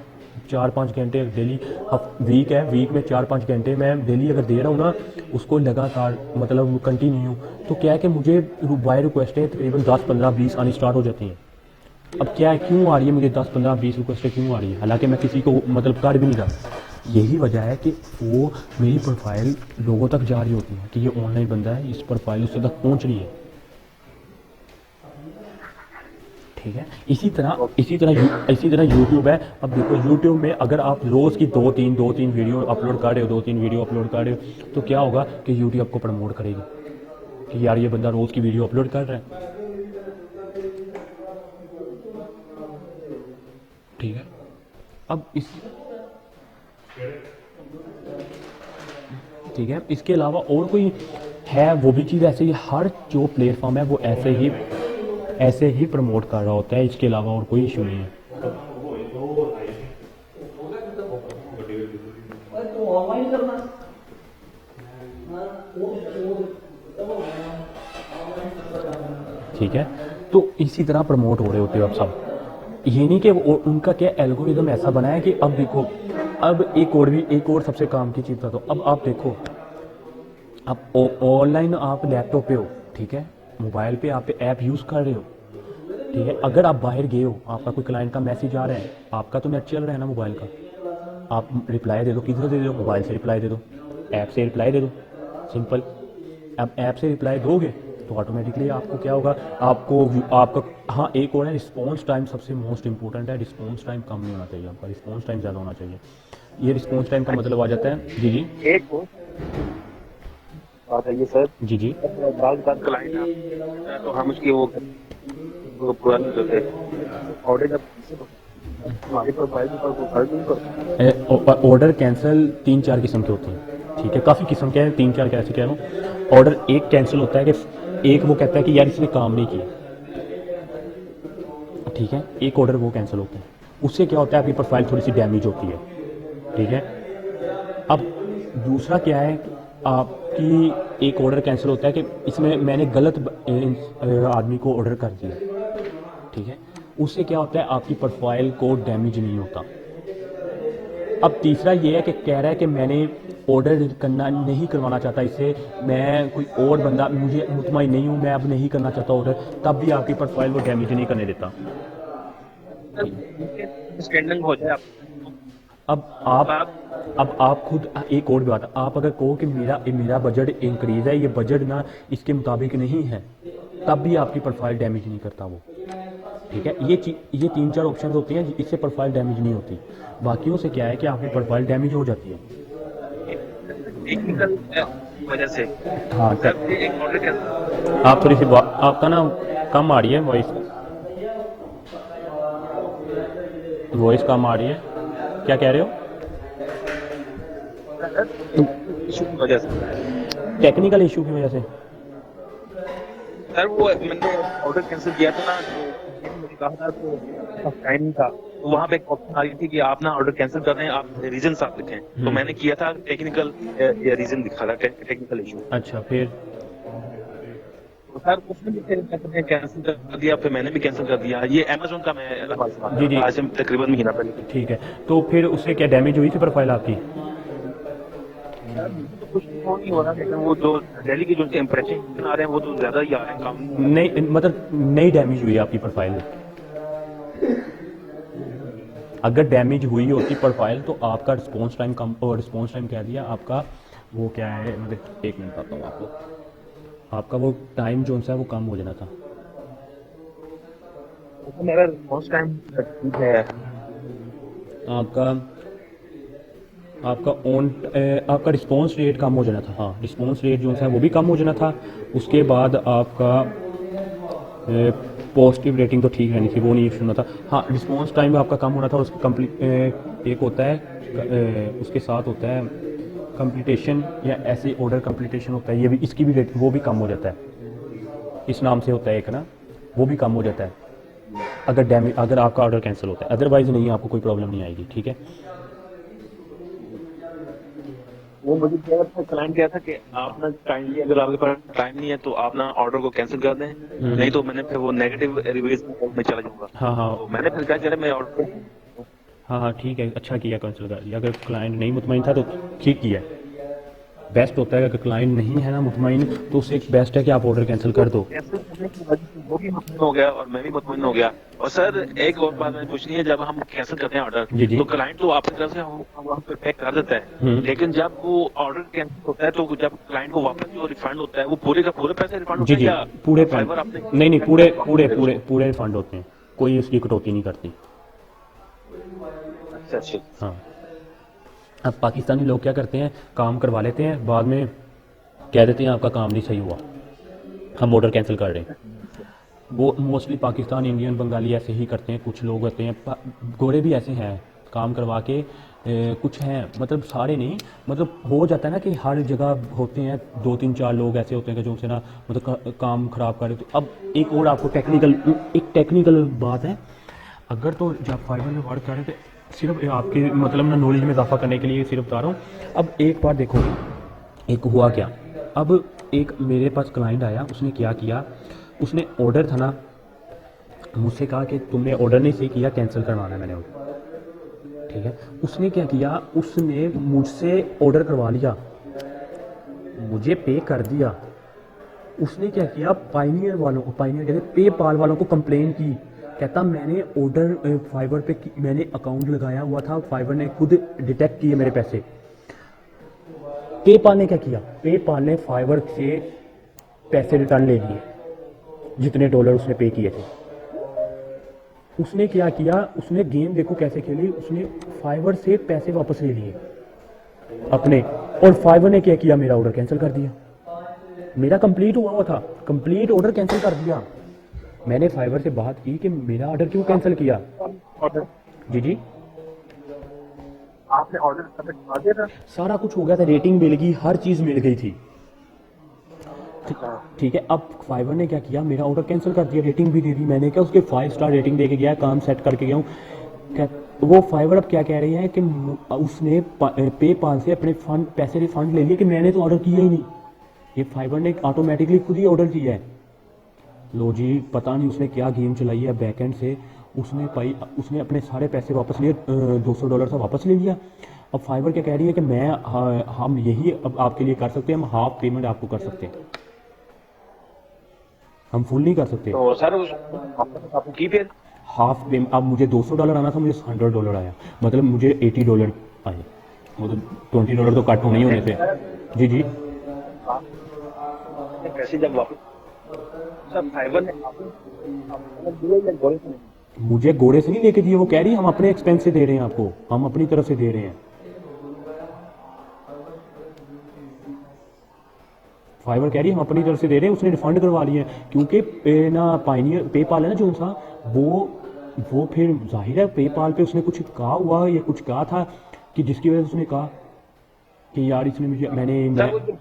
4-5 घंटे डेली, वीक में 4-5 घंटे मैं डेली अगर दे रहा हूँ ना उसको लगातार, मतलब कंटिन्यू, तो क्या है कि मुझे बाय रिक्वेस्टें तकरीबन 10-15-20 आनी स्टार्ट हो जाती हैं। अब क्या है, क्यों आ रही है मुझे 10-15-20 रिक्वेस्टें क्यों आ रही है, हालांकि मैं किसी को मतलब कर भी नहीं रहा। यही वजह है कि वो मेरी प्रोफाइल लोगों तक जा रही होती है कि ये ऑनलाइन बंदा है, इस प्रोफाइल उससे तक पहुँच रही है, ठीक है। इसी तरह यूट्यूब है। अब देखो यूट्यूब में अगर आप रोज़ की 2-3 वीडियो अपलोड कर रहे हो तो क्या होगा कि यूट्यूब आपको प्रमोट करेगी कि यार ये बंदा रोज़ की वीडियो अपलोड कर रहा है, ठीक है। अब ठीक है, इसके अलावा और कोई है वो भी चीज़ ऐसे ही, हर जो प्लेटफॉर्म है वो ऐसे ही प्रमोट कर रहा होता है, इसके अलावा और कोई इशू नहीं है। ठीक है, तो इसी तरह प्रमोट हो रहे होते हो आप सब। ये नहीं कि उनका क्या एल्गोरिदम ऐसा बना है कि अब देखो, अब एक और सबसे काम की चीज़ था, तो अब आप देखो, आप ऑनलाइन आप लैपटॉप पे हो, ठीक है, मोबाइल पे आप ऐप यूज़ कर रहे हो, ठीक है। अगर आप बाहर गए हो, आपका कोई क्लाइंट का मैसेज आ रहा है, आपका तो नेट चल रहा है ना मोबाइल का, आप रिप्लाई दे दो, किधर दे दो, मोबाइल से रिप्लाई दे दो, ऐप से रिप्लाई दे दो, सिंपल। अब ऐप से रिप्लाई दोगे तो ऑटोमेटिकली आपको क्या होगा, आपका हाँ, एक और है रिस्पॉन्स टाइम, सबसे मोस्ट इंपॉर्टेंट है, रिस्पॉन्स टाइम कम नहीं होना चाहिए, आपका रिस्पॉन्स टाइम ज़्यादा होना चाहिए। ये रिस्पॉन्स टाइम का मतलब आ जाता है, जी एक बात है ये सर, जी बात क्लाइंट है तो हम उसकी वो पूरा नहीं करते, ऑर्डर जब हमारी प्रोफाइल पर वो कर नहीं करते। ऑर्डर कैंसिल 3-4 किस्म के होते हैं, ठीक है, काफ़ी किस्म के हैं, 3-4 कैसे कह रहा हूँ। ऑर्डर एक कैंसिल होता है कि एक वो कहता है कि यार इसने काम नहीं किया, ठीक है, एक ऑर्डर वो कैंसिल होता है, उससे क्या होता है आपकी प्रोफाइल थोड़ी सी डैमेज होती है, ठीक है। अब दूसरा क्या है कि आपकी एक ऑर्डर कैंसिल होता है कि इसमें मैंने गलत आदमी को ऑर्डर कर दिया, ठीक है। उससे क्या होता है, आपकी प्रोफाइल को डैमेज नहीं होता। अब तीसरा ये है कि कह रहा है कि मैंने ऑर्डर करना नहीं करवाना चाहता इससे, मैं कोई और बंदा, मुझे मुतमईन नहीं हूँ, मैं अब नहीं करना चाहता ऑर्डर, तब भी आपकी प्रोफाइल वो डैमेज नहीं करने देता। स्टैंडिंग हो जाए अब आप खुद एक और बात, आप अगर कहो कि मेरा बजट इंक्रीज है, ये बजट ना इसके मुताबिक नहीं है, तब भी आपकी प्रोफाइल डैमेज नहीं करता वो, ठीक है। ये 3-4 ऑप्शन होते हैं इससे प्रोफाइल डैमेज नहीं होती। बाकियों से क्या है कि आपकी प्रोफाइल डैमेज हो जाती है। टेक्निकल वजह से। हाँ, सर एक ऑर्डर कैंसिल, आप थोड़ी सी आपका ना कम आ रही है वॉइस कम आ रही है, क्या कह रहे हो? इशू की वजह से। टेक्निकल इशू की वजह से। सर वो मैंने ऑर्डर कैंसिल किया था ना, तो मुझे कहा था तो टाइम था, तो वहाँ पे एक ऑप्शन आ रही थी कि आप ना ऑर्डर कैंसिल कर रहे हैं, आप रीजन आप लिखें, तो मैंने किया था टेक्निकल रीजन दिखा था, टेक्निकल इशू। अच्छा, फिर तो सर उसने भी फिर कैंसिल कर दिया, फिर मैंने भी कैंसिल कर दिया। ये अमेज़न का मैं जी। आज से तकरीबन महीना पहले। ठीक है, तो फिर उससे क्या डैमेज हुई थी प्रोफाइल आपकी? सर मुझे तो कुछ नहीं हो रहा, लेकिन वो जो दिल्ली के जो इंप्रेशन आ रहे हैं वो तो ज्यादा ही आ रहे हैं काम। नहीं, मतलब नहीं डैमेज हुई आपकी प्रोफाइल। अगर डैमेज हुई होती प्रोफाइल तो आपका रिस्पॉन्स टाइम कम, और रिस्पॉन्स टाइम कह दिया आपका वो क्या है, मतलब 1 मिनट बताता हूँ आपको, आपका वो टाइम जो है वो कम हो जाना था। तो मेरा रिस्पॉन्स टाइम ठीक है। आपका रिस्पॉन्स रेट कम हो जाना था। हाँ, रिस्पॉन्स रेट जो है वो भी कम हो जाना था। उसके बाद आपका पॉजिटिव रेटिंग तो ठीक रहनी थी, वो नहीं सुनना था। हाँ, रिस्पॉन्स टाइम आपका कम होना था। उसका कंप्लीट एक होता है, उसके साथ होता है कंप्लीटेशन, या ऐसे ऑर्डर कंप्लीटेशन होता है, ये भी, इसकी भी रेटिंग वो भी कम हो जाता है। इस नाम से होता है एक ना, वो भी कम हो जाता है अगर आपका ऑर्डर कैंसिल होता है। अदरवाइज नहीं, आपको कोई प्रॉब्लम नहीं आएगी, ठीक है। वो मुझे क्लाइंट कहा था कि आप ना काइंडली, अगर आपके पास टाइम नहीं है तो आप ना ऑर्डर को कैंसिल कर दें, नहीं तो मैंने फिर वो नेगेटिव रिव्यूज में चला जाऊंगा। हाँ, तो मैंने फिर कहा चले मैं ऑर्डर। हाँ, ठीक है, अच्छा किया कैंसिल कर दिया। अगर क्लाइंट नहीं मुतमईन था तो ठीक किया, बेस्ट होता है। अगर क्लाइंट नहीं है ना मुतमईन, तो उससे बेस्ट है कि आप ऑर्डर कैंसिल कर दो। कैंसिल करने की वजह से वो भी मुतमईन हो गया और मैं भी मुतमईन हो गया। और सर एक और बात मैंने पूछनी है, जब हम कैंसिल करते हैं जी। ऑर्डर, तो क्लाइंट तो आपकी तरफ से वहाँ पे पे कर देता है, लेकिन जब वो ऑर्डर कैंसिल होता है तो जब क्लाइंट को वापस जो रिफंड होता है वो पूरे का पूरे पैसे रिफंड होते हैं या पूरे फाइबर आपने? नहीं, पूरे रिफंड होते हैं, कोई उसकी कटौती नहीं करती। अच्छा। हाँ, अब पाकिस्तानी लोग क्या करते हैं, काम करवा लेते हैं, बाद में कह देते हैं आपका काम नहीं सही हुआ, हम ऑर्डर कैंसिल कर रहे हैं। वो मोस्टली पाकिस्तान, इंडियन, बंगाली ऐसे ही करते हैं। कुछ लोग होते हैं, गोरे भी ऐसे हैं, काम करवा के कुछ हैं, मतलब सारे नहीं, मतलब हो जाता है ना कि हर जगह होते हैं 2-3-4 लोग ऐसे होते हैं कि जो उनसे ना मतलब काम ख़राब कर रहे हो। अब एक और आपको टेक्निकल बात है, अगर तो जब फाइबर में वर्क कर रहे थे, सिर्फ आपके मतलब ना नॉलेज में इजाफा करने के लिए सिर्फ बता रहा हूँ। अब एक बार देखो, एक हुआ क्या, अब एक मेरे पास क्लाइंट आया, उसने क्या किया, उसने ऑर्डर था ना, मुझसे कहा कि तुमने ऑर्डर नहीं सही किया, कैंसिल करवाना है मैंने ऑर्डर, ठीक है। उसने क्या किया, उसने मुझसे ऑर्डर करवा लिया, मुझे पे कर दिया। उसने क्या किया, पाइनियर कहते पेपाल वालों को कंप्लेन की, कहता मैंने ऑर्डर फाइबर पे मैंने अकाउंट लगाया हुआ था, फाइबर ने खुद डिटेक्ट किए मेरे पैसे। पेपाल ने क्या किया, पेपाल ने फाइबर से पैसे रिटर्न ले लिए, जितने डॉलर उसने पे किए थे। उसने क्या किया, उसने गेम देखो कैसे खेली, उसने फाइबर से पैसे वापस ले लिए अपने, और फाइबर ने क्या किया, मेरा ऑर्डर कैंसिल कर दिया। मेरा कंप्लीट हुआ था, कंप्लीट ऑर्डर कैंसिल कर दिया। मैंने फाइबर से बात की कि मेरा ऑर्डर क्यों कैंसिल किया। ऑर्डर जी आपने ऑर्डर करवा दिया था, सारा कुछ हो गया था, रेटिंग मिल गई, हर चीज़ मिल गई थी, ठीक है। अब फाइबर ने क्या किया, मेरा ऑर्डर कैंसिल कर दिया, रेटिंग भी दे दी मैंने, क्या उसके 5 स्टार रेटिंग दे के गया, काम सेट करके गया हूँ, क्या वो फाइवर अब क्या कह रही है कि उसने पेपाल से अपने फंड पैसे रिफंड ले लिए कि मैंने तो ऑर्डर किया ही नहीं, ये फाइवर ने ऑटोमेटिकली खुद ही ऑर्डर किया है। लो जी, पता नहीं उसने क्या गेम चलाई है बैकएंड से, उसने पाई उसने अपने सारे पैसे वापस लिए, $200 से वापस ले लिया। अब फाइवर क्या कह रही है कि मैं हम यही अब आपके लिए कर सकते हैं, हम हाफ पेमेंट आपको कर सकते हैं, हम फुल नहीं कर सकते। तो सर आपको की फिर हाफ पेमेंट, अब मुझे $200 आना था, मुझे $100 आया, मतलब मुझे $80 आए, मतलब $20 तो कट होने ही होने थे। जी जी, पैसे जब वापस सर फाइबर ने आपको दिए या गोरे से नहीं? मुझे घोड़े से नहीं लेके दिए, वो कह रही है हम अपने एक्सपेंस से दे रहे हैं आपको, हम अपनी तरफ से दे रहे हैं। फाइवर कह रही है हम अपनी तरफ से दे रहे हैं, उसने रिफंड करवा लिए हैं, क्योंकि ना पाइनियर पेपाल है ना जो सा, वो फिर जाहिर है पेपाल पे उसने कुछ कहा हुआ या कुछ कहा था कि जिसकी वजह से उसने कहा कि यार इसने मुझे सर वो जो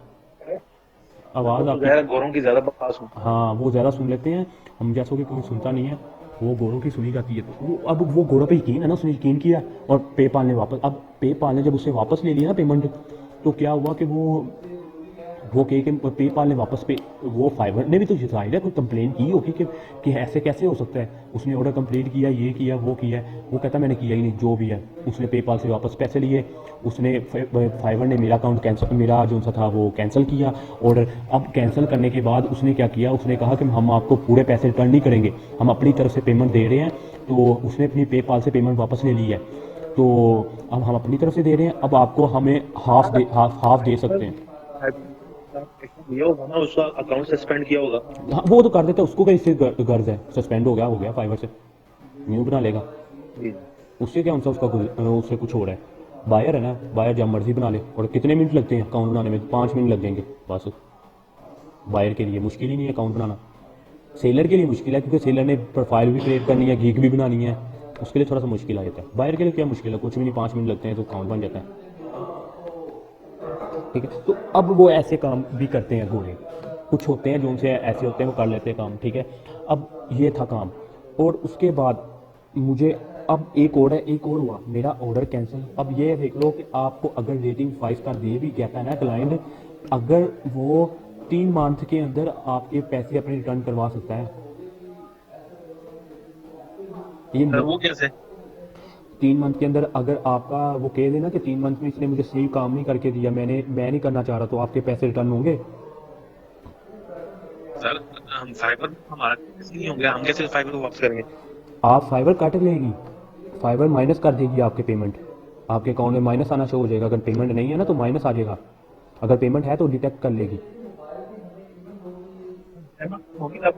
आवाज़ तो आपकी, ज़्यादा गोरों की ज़्यादा बकवास हो। हाँ वो ज़्यादा सुन लेते हैं, हम जैसों कि कोई सुनता नहीं है, वो गोरों की सुनी जाती है। तो अब वो गोरों पे यकीन है ना, उसने यकीन किया और पेपाल ने वापस, अब पेपाल ने जब उससे वापस ले लिया ना पेमेंट, तो क्या हुआ कि वो कहे कि पेपाल ने वापस पे, वो फाइवर ने भी तो जाहिर है कोई कंप्लेन की होगी कि ऐसे कैसे हो सकता है, उसने ऑर्डर कंप्लीट किया, ये किया वो किया, वो कहता मैंने किया ही नहीं, जो भी है उसने पेपाल से वापस पैसे लिए, उसने फाइवर ने मेरा अकाउंट कैंसिल, मेरा जो सा था वो कैंसिल किया ऑर्डर। अब कैंसिल करने के बाद उसने क्या किया, उसने कहा कि हम आपको पूरे पैसे रिटर्न नहीं करेंगे, हम अपनी तरफ से पेमेंट दे रहे हैं, तो उसने अपनी पेपाल से पेमेंट वापस ले ली है, तो अब हम अपनी तरफ से दे रहे हैं, अब आपको हमें हाफ दे सकते हैं। दिया होगा ना, उसका अकाउंट सस्पेंड किया होगा। हाँ वो तो कर देता है, उसको क्या इससे गर्ज है, सस्पेंड हो गया फाइवर से, न्यू बना लेगा, जी उससे क्या उनसा उससे कुछ हो रहा है, बायर है ना, बायर जब मर्जी बना ले, और कितने मिनट लगते हैं अकाउंट बनाने में, 5 मिनट लग जाएंगे बस। बायर के लिए मुश्किल ही नहीं है अकाउंट बनाना, सेलर के लिए मुश्किल है, क्योंकि सेलर ने प्रोफाइल भी क्रिएट करनी है, गीक भी बनानी है, उसके लिए थोड़ा सा मुश्किल आ जाता है। बायर के लिए क्या मुश्किल है, कुछ भी नहीं, 5 मिनट लगते हैं तो अकाउंट बन जाता है। ठीक है, तो अब वो ऐसे काम भी करते हैं घोड़े, कुछ होते हैं जो उनसे ऐसे होते हैं वो कर लेते हैं काम। ठीक है, अब ये था काम, और उसके बाद मुझे अब एक और हुआ, मेरा ऑर्डर कैंसिल। अब ये देख लो कि आपको अगर रेटिंग 5 स्टार दे भी कहता है ना क्लाइंट, अगर वो 3 मंथ के अंदर आपके पैसे अपने रिटर्न करवा सकता है। ये सर वो कैसे? 3 मंथ के अंदर अगर आपका वो कह देना कि 3 मंथ में इसने मुझे सही काम नहीं करके दिया, मैं नहीं करना चाह रहा, तो आपके पैसे रिटर्न होंगे। सर हम फाइबर हमारा कैसे नहीं होंगे, हम कैसे फाइबर को वापस करेंगे? आप फाइबर काट लेगी, फाइबर माइनस कर देगी आपके पेमेंट, आपके अकाउंट में माइनस आना शुरू हो जाएगा, अगर पेमेंट नहीं है ना तो माइनस आ जाएगा, अगर पेमेंट है तो डिटेक्ट कर लेगी। होगी ना?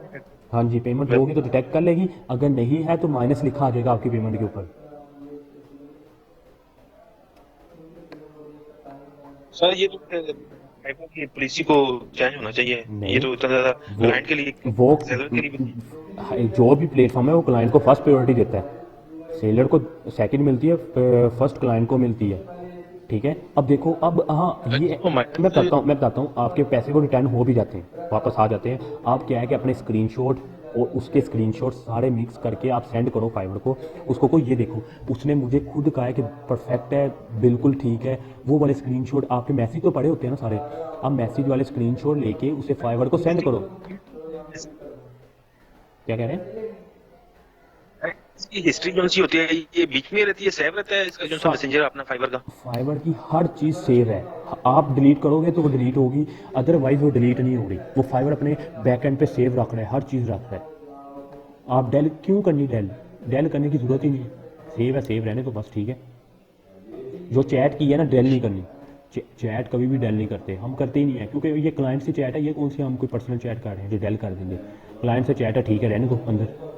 हाँ जी, पेमेंट होगी तो डिटेक्ट कर लेगी, अगर नहीं है तो माइनस लिखा आ जाएगा आपकी पेमेंट के ऊपर। सर ये तो फाइबर की पॉलिसी को चेंज होना चाहिए, नहीं, ये तो इतना ज्यादा क्लाइंट के लिए, वो सेलर के लिए। जो भी प्लेटफॉर्म है वो क्लाइंट को फर्स्ट प्रायोरिटी देता है, सेलर को सेकंड मिलती है, फर्स्ट क्लाइंट को मिलती है। ठीक है, अब देखो, अब हाँ ये मैं बताता हूँ, आपके पैसे को रिटर्न हो भी जाते हैं, वापस आ जाते हैं। आप क्या है कि अपने स्क्रीनशॉट और उसके स्क्रीनशॉट सारे मिक्स करके आप सेंड करो फाइवर को, उसको को ये देखो उसने मुझे खुद कहा है कि परफेक्ट है, बिल्कुल ठीक है, वो वाले स्क्रीनशॉट आपके मैसेज तो पड़े होते हैं ना सारे, आप मैसेज वाले स्क्रीनशॉट लेके उसे फाइवर को सेंड करो। क्या कह रहे हैं? इसकी हिस्ट्री जो सी होती है ये बीच में रहती है, सेव रहता है इसका जो सा मैसेंजर अपना फाइबर का। फाइबर की हर चीज़ सेव है, आप डिलीट करोगे तो वो डिलीट होगी, अदरवाइज वो डिलीट नहीं होगी, वो फाइबर अपने बैक एंड पे सेव रख रहा है, हर चीज़ रख रहा है। आप डेल क्यों करनी, डेल करने की ज़रूरत ही नहीं है, सेव है, सेव रहने तो बस। ठीक है, जो चैट की है ना डेल नहीं करनी, चैट कभी भी डेल नहीं करते, हम करते ही नहीं है, क्योंकि ये क्लाइंट से चैट है, ये कौन सी हम कोई पर्सनल चैट कर रहे हैं जो डेल कर देंगे, क्लाइंट से चैट है, ठीक है रहने दो अंदर।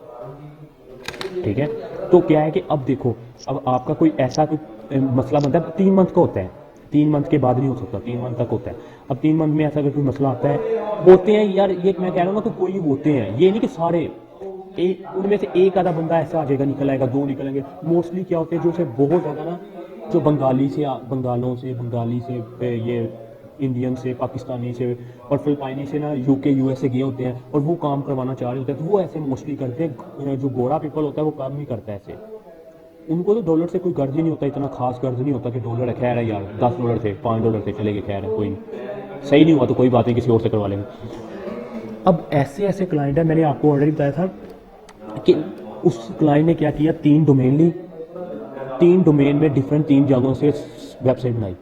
ठीक है, तो क्या है कि अब देखो, अब आपका कोई ऐसा कोई मसला बनता है, 3 मंथ का होता है, 3 मंथ के बाद नहीं हो सकता, 3 मंथ तक होता है। अब 3 मंथ में ऐसा अगर कोई मसला आता है, होते हैं यार, ये मैं कह रहा हूँ ना कि कोई होते हैं, ये नहीं कि सारे, एक उनमें से एक आधा बंदा ऐसा आ जाएगा, निकल आएगा, 2 निकलेंगे। मोस्टली क्या होते हैं जो से बहुत ज़्यादा ना, जो बंगाली से ये इंडियन से, पाकिस्तानी से और फिलिपाइनी से ना यूके यूएसए गए होते हैं और वो काम करवाना चाह रहे होते हैं, तो वो ऐसे मोस्टली करते हैं। जो गोरा पीपल होता है वो काम नहीं करता है ऐसे, उनको तो डॉलर से कोई गर्ज ही नहीं होता, इतना खास गर्ज नहीं होता कि डॉलर है, खैर है यार $10 थे, $5 थे, चले गए, खैर है कोई नहीं, सही नहीं हुआ तो कोई बात नहीं, किसी और से करवा लेंगे। अब ऐसे ऐसे क्लाइंट है, मैंने आपको ऑलरेडी बताया था कि उस क्लाइंट ने क्या किया, 3 डोमेन ली, 3 डोमेन में डिफरेंट 3 जगहों से वेबसाइट बनाई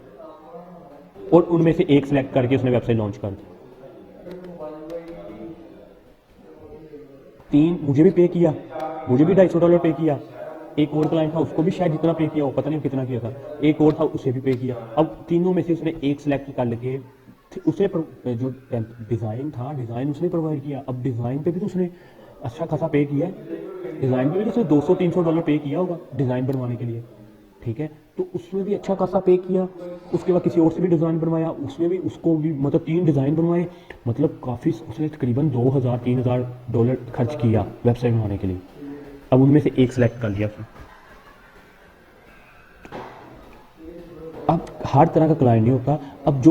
और उनमें से एक सिलेक्ट करके उसने वेबसाइट लॉन्च कर दी। 3 मुझे भी पे किया, मुझे भी $250 पे किया, एक और क्लाइंट था उसको भी शायद जितना पे किया हो, पता नहीं कितना किया था, एक और था उसे भी पे किया। अब तीनों में से उसने एक सिलेक्ट कर लेके उसे जो डिज़ाइन था, डिज़ाइन उसने प्रोवाइड किया। अब डिज़ाइन पे भी तो उसने अच्छा खासा पे किया है, डिज़ाइन पे भी तो उसने $200-300 पे किया होगा डिज़ाइन बनवाने के लिए, ठीक है, तो उसमें भी अच्छा खासा पे किया। उसके बाद किसी और से भी डिज़ाइन बनवाया, उसमें भी उसको भी मतलब 3 डिज़ाइन बनवाए, मतलब काफ़ी उसने तकरीबन $2000-3000 खर्च किया वेबसाइट बनवाने के लिए। अब उनमें से एक सिलेक्ट कर लिया उसने। अब हर तरह का क्लाइंट नहीं होता। अब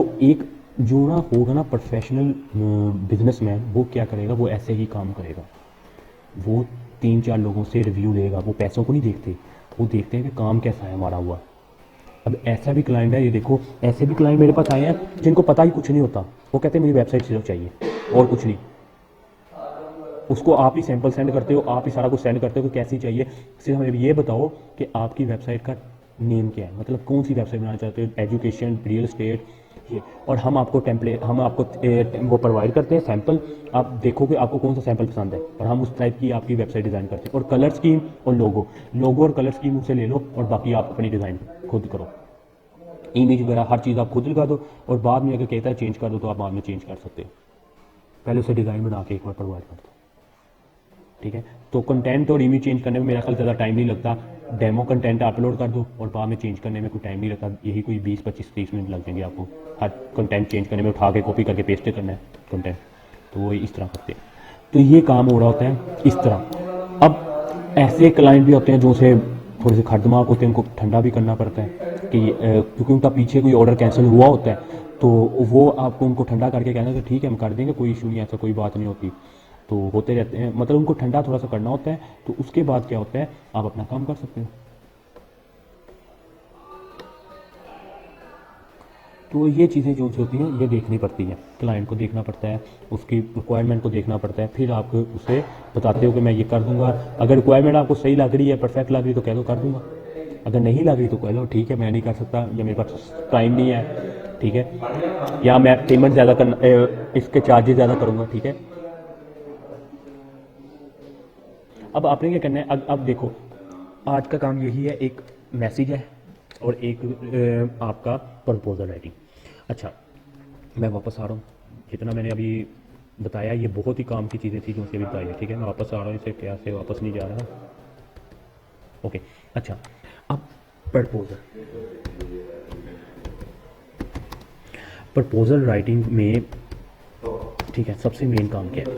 जो ना होगा ना प्रोफेशनल बिजनेसमैन, वो क्या करेगा, वो ऐसे ही काम करेगा, वो 3-4 लोगों से रिव्यू लेगा, वो पैसों को नहीं देखते, वो देखते हैं कि काम कैसा है हमारा हुआ। अब ऐसा भी क्लाइंट है, ये देखो ऐसे भी क्लाइंट मेरे पास आए हैं जिनको पता ही कुछ नहीं होता, वो कहते हैं मुझे वेबसाइट सिर्फ चाहिए और कुछ नहीं। उसको आप ही सैंपल सेंड करते हो, आप ही सारा कुछ सेंड करते हो कि कैसी चाहिए, सिर्फ हमें ये बताओ कि आपकी वेबसाइट का नेम क्या है, मतलब कौन सी वेबसाइट बनाना चाहते हो, एजुकेशन, रियल एस्टेट, ये। और हम आपको वो प्रोवाइड करते हैं सैंपल, आप देखो कि आपको कौन सा सैंपल पसंद है और हम उस टाइप की आपकी वेबसाइट डिज़ाइन करते हैं। और कलर स्कीम और लोगो और कलर स्कीम उनसे ले लो और बाकी आप अपनी डिज़ाइन खुद करो, इमेज वगैरह हर चीज़ आप खुद लगा दो, और बाद में अगर कहता है चेंज कर दो तो आप बाद में चेंज कर सकते हो, पहले उसे डिज़ाइन बना के एक बार प्रोवाइड कर दो, ठीक है। तो कंटेंट और इमेज चेंज करने में मेरा ख्याल ज़्यादा टाइम नहीं लगता, डेमो कंटेंट अपलोड कर दो और बाद में चेंज करने में कोई टाइम नहीं लगता, यही कोई 20-25-30 मिनट लग जाएंगे आपको हर कंटेंट चेंज करने में, उठा के कॉपी करके पेस्ट करना है कंटेंट, तो वो इस तरह करते हैं। तो ये काम हो रहा होता है इस तरह। अब ऐसे क्लाइंट भी होते हैं जो से थोड़े से खतरनाक होते हैं, उनको ठंडा भी करना पड़ता है कि क्योंकि उनका पीछे कोई ऑर्डर कैंसिल हुआ होता है, तो वो आपको उनको ठंडा करके कहना है कि ठीक है हम कर देंगे, कोई इशू नहीं, ऐसा कोई बात नहीं होती, तो होते रहते हैं, मतलब उनको ठंडा थोड़ा सा करना होता है। तो उसके बाद क्या होता है, आप अपना काम कर सकते हो। तो ये चीज़ें जो होती हैं ये देखनी पड़ती हैं, क्लाइंट को देखना पड़ता है, उसकी रिक्वायरमेंट को देखना पड़ता है, फिर आप उसे बताते हो कि मैं ये कर दूंगा। अगर रिक्वायरमेंट आपको सही लग रही है, परफेक्ट लग रही तो कह दो कर दूंगा, अगर नहीं लग रही तो कह लो ठीक है मैं नहीं कर सकता, या मेरे पास टाइम नहीं है, ठीक है, या मैं पेमेंट ज़्यादा करना, इसके चार्जेस ज़्यादा करूँगा, ठीक है। अब आपने क्या करना है, अब देखो आज का काम यही है, एक मैसेज है और एक आपका प्रपोजल राइटिंग। अच्छा मैं वापस आ रहा हूँ, जितना मैंने अभी बताया ये बहुत ही काम की चीज़ें थी जो मुझे अभी बताई है, ठीक है। मैं वापस आ रहा हूँ, इसे क्या से वापस नहीं जा रहा, ओके। अच्छा अब प्रपोजल राइटिंग में, ठीक है, सबसे मेन काम क्या है,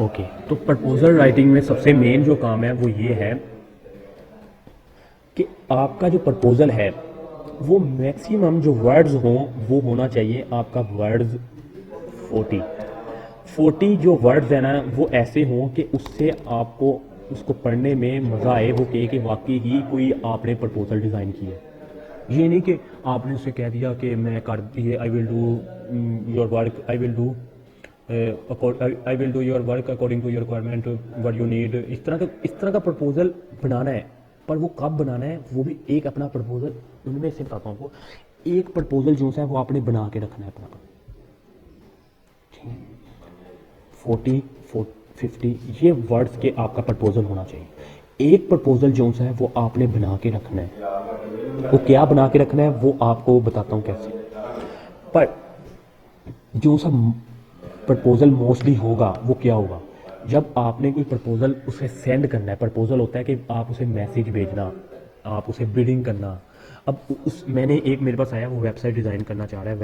ओके। तो प्रपोजल राइटिंग में सबसे मेन जो काम है वो ये है कि आपका जो प्रपोजल है वो मैक्सिमम जो वर्ड्स हों वो होना चाहिए आपका वर्ड्स 40 जो वर्ड्स है ना वो ऐसे हों कि उससे आपको उसको पढ़ने में मज़ा आए, वो कहे कि वाकई ही कोई आपने प्रपोजल डिज़ाइन की है। ये नहीं कि आपने उससे कह दिया कि मैं कर दिए, I will do your work, I will do your work according to your requirement what you need, इस तरह का प्रपोजल बनाना है। पर वो कब बनाना है, वो भी एक अपना प्रपोजल, उनमें से बताता हूँ, एक प्रपोजल जो है वो आपने बना के रखना है अपना, ठीक है। 40-50 ये वर्ड्स के आपका प्रपोजल होना चाहिए। एक प्रपोजल जो है वो आपने बना के रखना है, वो क्या बना के रखना है वो आपको बताता हूँ कैसे। पर जो सा प्रपोजल मोस्टली होगा वो क्या होगा, जब आपने कोई प्रपोजल उसे सेंड करना है, प्रपोजल होता है कि आप उसे मैसेज भेजना, आप उसे बिडिंग करना। अब मैंने एक मेरे पास आया, वो वेबसाइट डिज़ाइन करना चाह रहा है,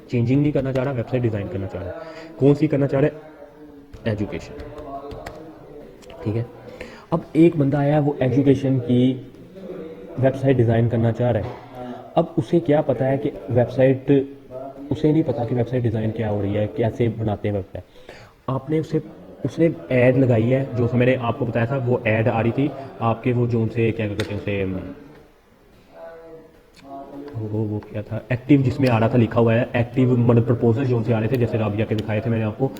चेंजिंग नहीं करना चाह रहा, वेबसाइट डिज़ाइन करना चाह रहा है। कौन सी करना चाह रहा है, एजुकेशन, ठीक है। अब एक बंदा आया, वो एजुकेशन की वेबसाइट डिज़ाइन करना चाह रहा है। अब उसे क्या पता है कि उसे नहीं पता कि वेबसाइट डिज़ाइन क्या हो रही है, कैसे बनाते हैं वेबसाइट। आपने उसे उसने ऐड लगाई है, जो मैंने आपको बताया था वो ऐड आ रही थी आपके वो जो उनसे क्या कहते हैं उसे वो क्या था एक्टिव, जिसमें आ रहा था लिखा हुआ है एक्टिव, मतलब प्रपोजल जो उनसे आ रहे थे, जैसे राबिया के दिखाए थे मैंने आपको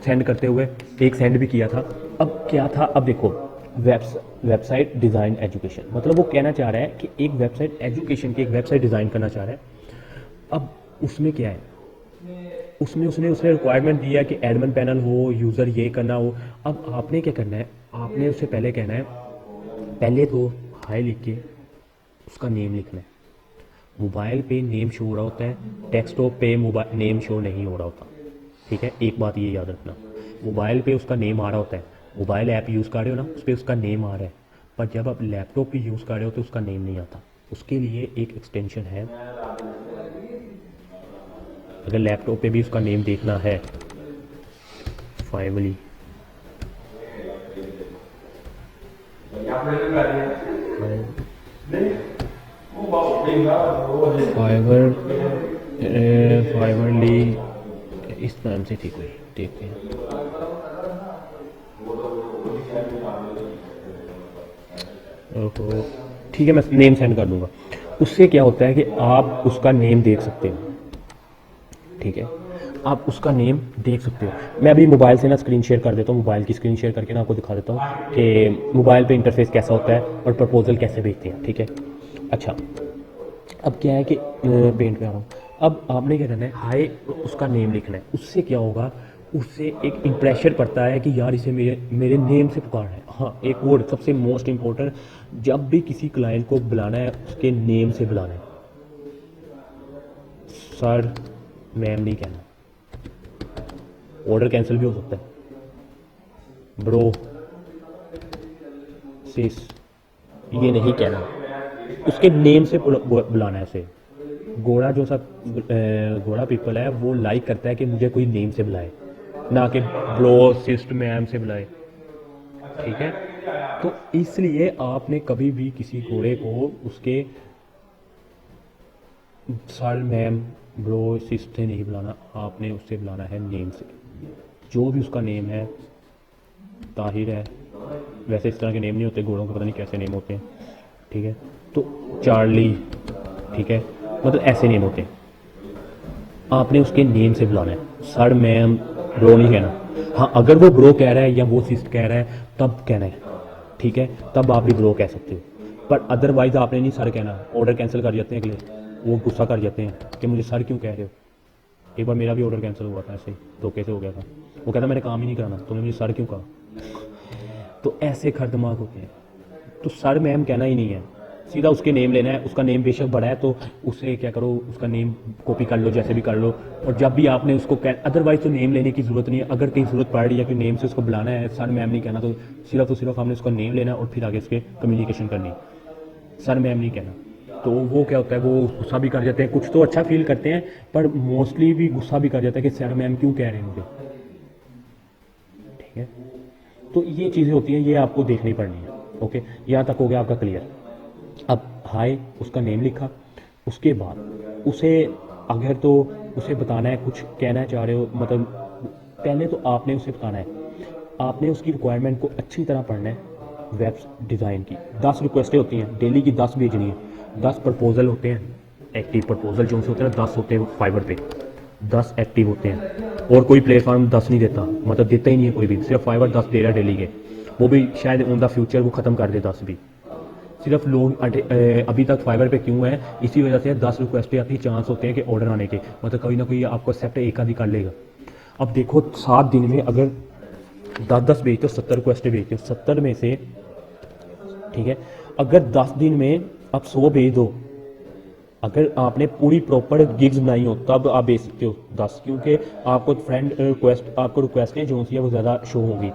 सेंड करते हुए, एक सेंड भी किया था। अब क्या था, अब देखो वेबसाइट डिज़ाइन एजुकेशन, मतलब वो कहना चाह रहा है कि एक वेबसाइट एजुकेशन की एक वेबसाइट डिज़ाइन करना चाह रहा है। अब उसमें क्या है, उसमें उसने रिक्वायरमेंट दिया कि एडमिन पैनल हो, यूज़र ये करना हो। अब आपने क्या करना है, आपने उससे पहले कहना है, पहले तो हाय लिख के उसका नेम लिखना है। मोबाइल पे नेम शो हो रहा होता है, डेस्कटॉप पे मोबाइल नेम शो नहीं हो रहा होता, ठीक है। एक बात ये याद रखना, मोबाइल पे उसका नेम आ रहा होता है, मोबाइल ऐप यूज़ कर रहे हो ना, उस पर उसका नेम आ रहा है, पर जब आप लैपटॉप पे यूज़ कर रहे हो तो उसका नेम नहीं आता। उसके लिए एक एक्सटेंशन है, अगर लैपटॉप पे भी उसका नेम देखना है, फाइवली फाइवरली इस नाम से थी कोई, देखते हैं। ओहो, ठीक है, मैं नेम सेंड कर दूंगा। उससे क्या होता है कि आप उसका नेम देख सकते हो, ठीक है, आप उसका नेम देख सकते हो। मैं अभी मोबाइल से ना स्क्रीन शेयर कर देता हूँ, मोबाइल की स्क्रीन शेयर करके ना आपको दिखा देता हूँ कि मोबाइल पे इंटरफेस कैसा होता है और प्रपोजल कैसे भेजते हैं, ठीक है। अच्छा, अब क्या है कि पेंट पे आ रहा हूँ। अब आपने क्या करना है, हाय उसका नेम लिखना है। उससे क्या होगा, उससे एक इम्प्रेशन पड़ता है कि यार इसे मेरे मेरे नेम से पुकारना है। हाँ, एक और सबसे मोस्ट इम्पोर्टेंट, जब भी किसी क्लाइंट को बुलाना है उसके नेम से बुलाना है, सर मैम नहीं कहना। ऑर्डर कैंसिल भी हो सकता है, ब्रो सिस ये नहीं कहना, उसके नेम से बुलाना है उसे। घोड़ा जो सा घोड़ा पीपल है वो लाइक करता है कि मुझे कोई नेम से बुलाए, ना कि ब्रो सिस्ट मैम से बुलाए, ठीक है। तो इसलिए आपने कभी भी किसी घोड़े को उसके सर मैम ब्रो सिस्ट से नहीं बुलाना, आपने उससे बुलाना है नेम से। जो भी उसका नेम है, ताहिर है, वैसे इस तरह के नेम नहीं होते घोड़ों के, पता नहीं कैसे नेम होते हैं, ठीक है। तो चार्ली, ठीक है, मतलब ऐसे नेम होते हैं, आपने उसके नेम से बुलाना है, सर मैम ब्रो नहीं कहना। हाँ, अगर वो ब्रो कह रहा है या वो सिस्ट कह रहा है तब कहना है, ठीक है, तब आप भी ब्रो कह सकते हो, पर अदरवाइज आपने नहीं सर कहना। ऑर्डर कैंसिल कर जाते हैं अगले, वो गुस्सा कर जाते हैं कि मुझे सर क्यों कह रहे हो। एक बार मेरा भी ऑर्डर कैंसिल हुआ था, ऐसे ही धोखे से हो गया था। वो कहता मैंने काम ही नहीं कराना, तुमने मुझे सर क्यों कहा। तो ऐसे खर दिमाग होते हैं, तो सर मैम कहना ही नहीं है, सीधा उसके नेम लेना है। उसका नेम बेशक बड़ा है तो उसे क्या करो, उसका नेम कॉपी कर लो, जैसे भी कर लो। और जब भी आपने उसको अदरवाइज तो नेम लेने की ज़रूरत नहीं है। अगर कहीं ज़रूरत पड़ रही है कि नेम से उसको बुलाना है, सर मैम नहीं कहना, तो सिर्फ हमने उसका नेम लेना और फिर आगे उसके कम्युनिकेशन करनी, सर मैम नहीं कहना। तो वो क्या होता है, वो गुस्सा भी कर जाते हैं, कुछ तो अच्छा फील करते हैं पर मोस्टली भी गुस्सा भी कर जाता है कि सर मैम क्यों कह रहे हैं मुझे, ठीक है। तो ये चीज़ें होती हैं, ये आपको देखनी पड़नी है। ओके, यहाँ तक हो गया आपका क्लियर। अब हाय उसका नेम लिखा, उसके बाद उसे अगर तो उसे बताना है, कुछ कहना चाह रहे हो, मतलब पहले तो आपने उसे बताना है, आपने उसकी रिक्वायरमेंट को अच्छी तरह पढ़ना है। वेब डिज़ाइन की 10 रिक्वेस्टें होती हैं, डेली की 10 भेजनी है। 10 प्रपोजल होते हैं, एक्टिव प्रपोजल जो से होते हैं 10 होते हैं फाइवर पे, 10 एक्टिव होते हैं। और कोई प्लेटफॉर्म 10 नहीं देता, मतलब देता ही नहीं है कोई भी, सिर्फ फाइवर 10 दे रहा है डेली के, वो भी शायद इन द फ्यूचर वो ख़त्म कर दे 10 भी। सिर्फ लोग अभी तक फाइवर पे क्यों है, इसी वजह से 10 रिक्वेस्टें आती, चांस होते हैं कि ऑर्डर आने के, मतलब कभी ना कोई आपको एक्सेप्ट एक आधी कर लेगा। अब देखो 7 दिन में अगर 10-10 भेजते हो, 70 रिक्वेस्टें भेजते हो, 70 में से, ठीक है, अगर 10 दिन में आप 100 भेज दो, अगर आपने पूरी प्रॉपर गिग्स बनाई हो तब आप भेज सकते हो 10, क्योंकि आपको फ्रेंड रिक्वेस्ट, आपको रिक्वेस्टें जो सी है वो ज़्यादा शो होंगी।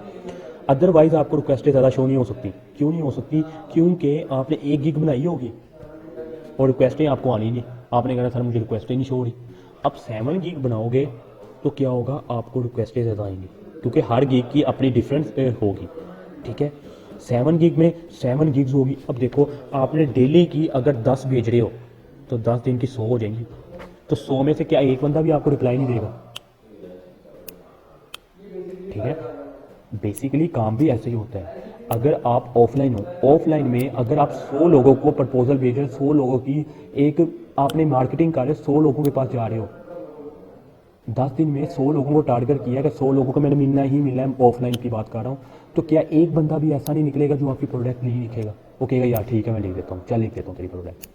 अदरवाइज आपको रिक्वेस्टें ज़्यादा शो नहीं हो सकती। क्यों नहीं हो सकती, क्योंकि आपने एक गिग बनाई होगी और रिक्वेस्टें आपको आनी नहीं, आपने कहना सर मुझे रिक्वेस्टें नहीं शो हो रही। अब 7 गिग बनाओगे तो क्या होगा, आपको रिक्वेस्टें ज़्यादा आएंगी, क्योंकि हर गिग की अपनी डिफरेंस होगी, ठीक है। 7 गिग में 7 गिग्स होगी। अब देखो आपने डेली की अगर 10 भेज रहे हो तो 10 दिन की 100 हो जाएंगी, तो 100 में से क्या एक बंदा भी आपको रिप्लाई नहीं देगा, ठीक है। बेसिकली काम भी ऐसे ही होता है। अगर आप ऑफलाइन हो, ऑफलाइन में अगर आप 100 लोगों को प्रपोजल भेज रहे हो, 100 लोगों की एक आपने मार्केटिंग कर रहे हो, 100 लोगों के पास जा रहे हो, 10 दिन में 100 लोगों को टारगेट किया कि 100 लोगों को मैंने मिलना ही मिलना है, ऑफलाइन की बात कर रहा हूँ, तो क्या एक बंदा भी ऐसा नहीं निकलेगा जो आपकी प्रोडक्ट नहीं लिखेगा? वो कहेगा यार ठीक है मैं लिख देता हूँ, चल लिख देता हूँ तेरी प्रोडक्ट,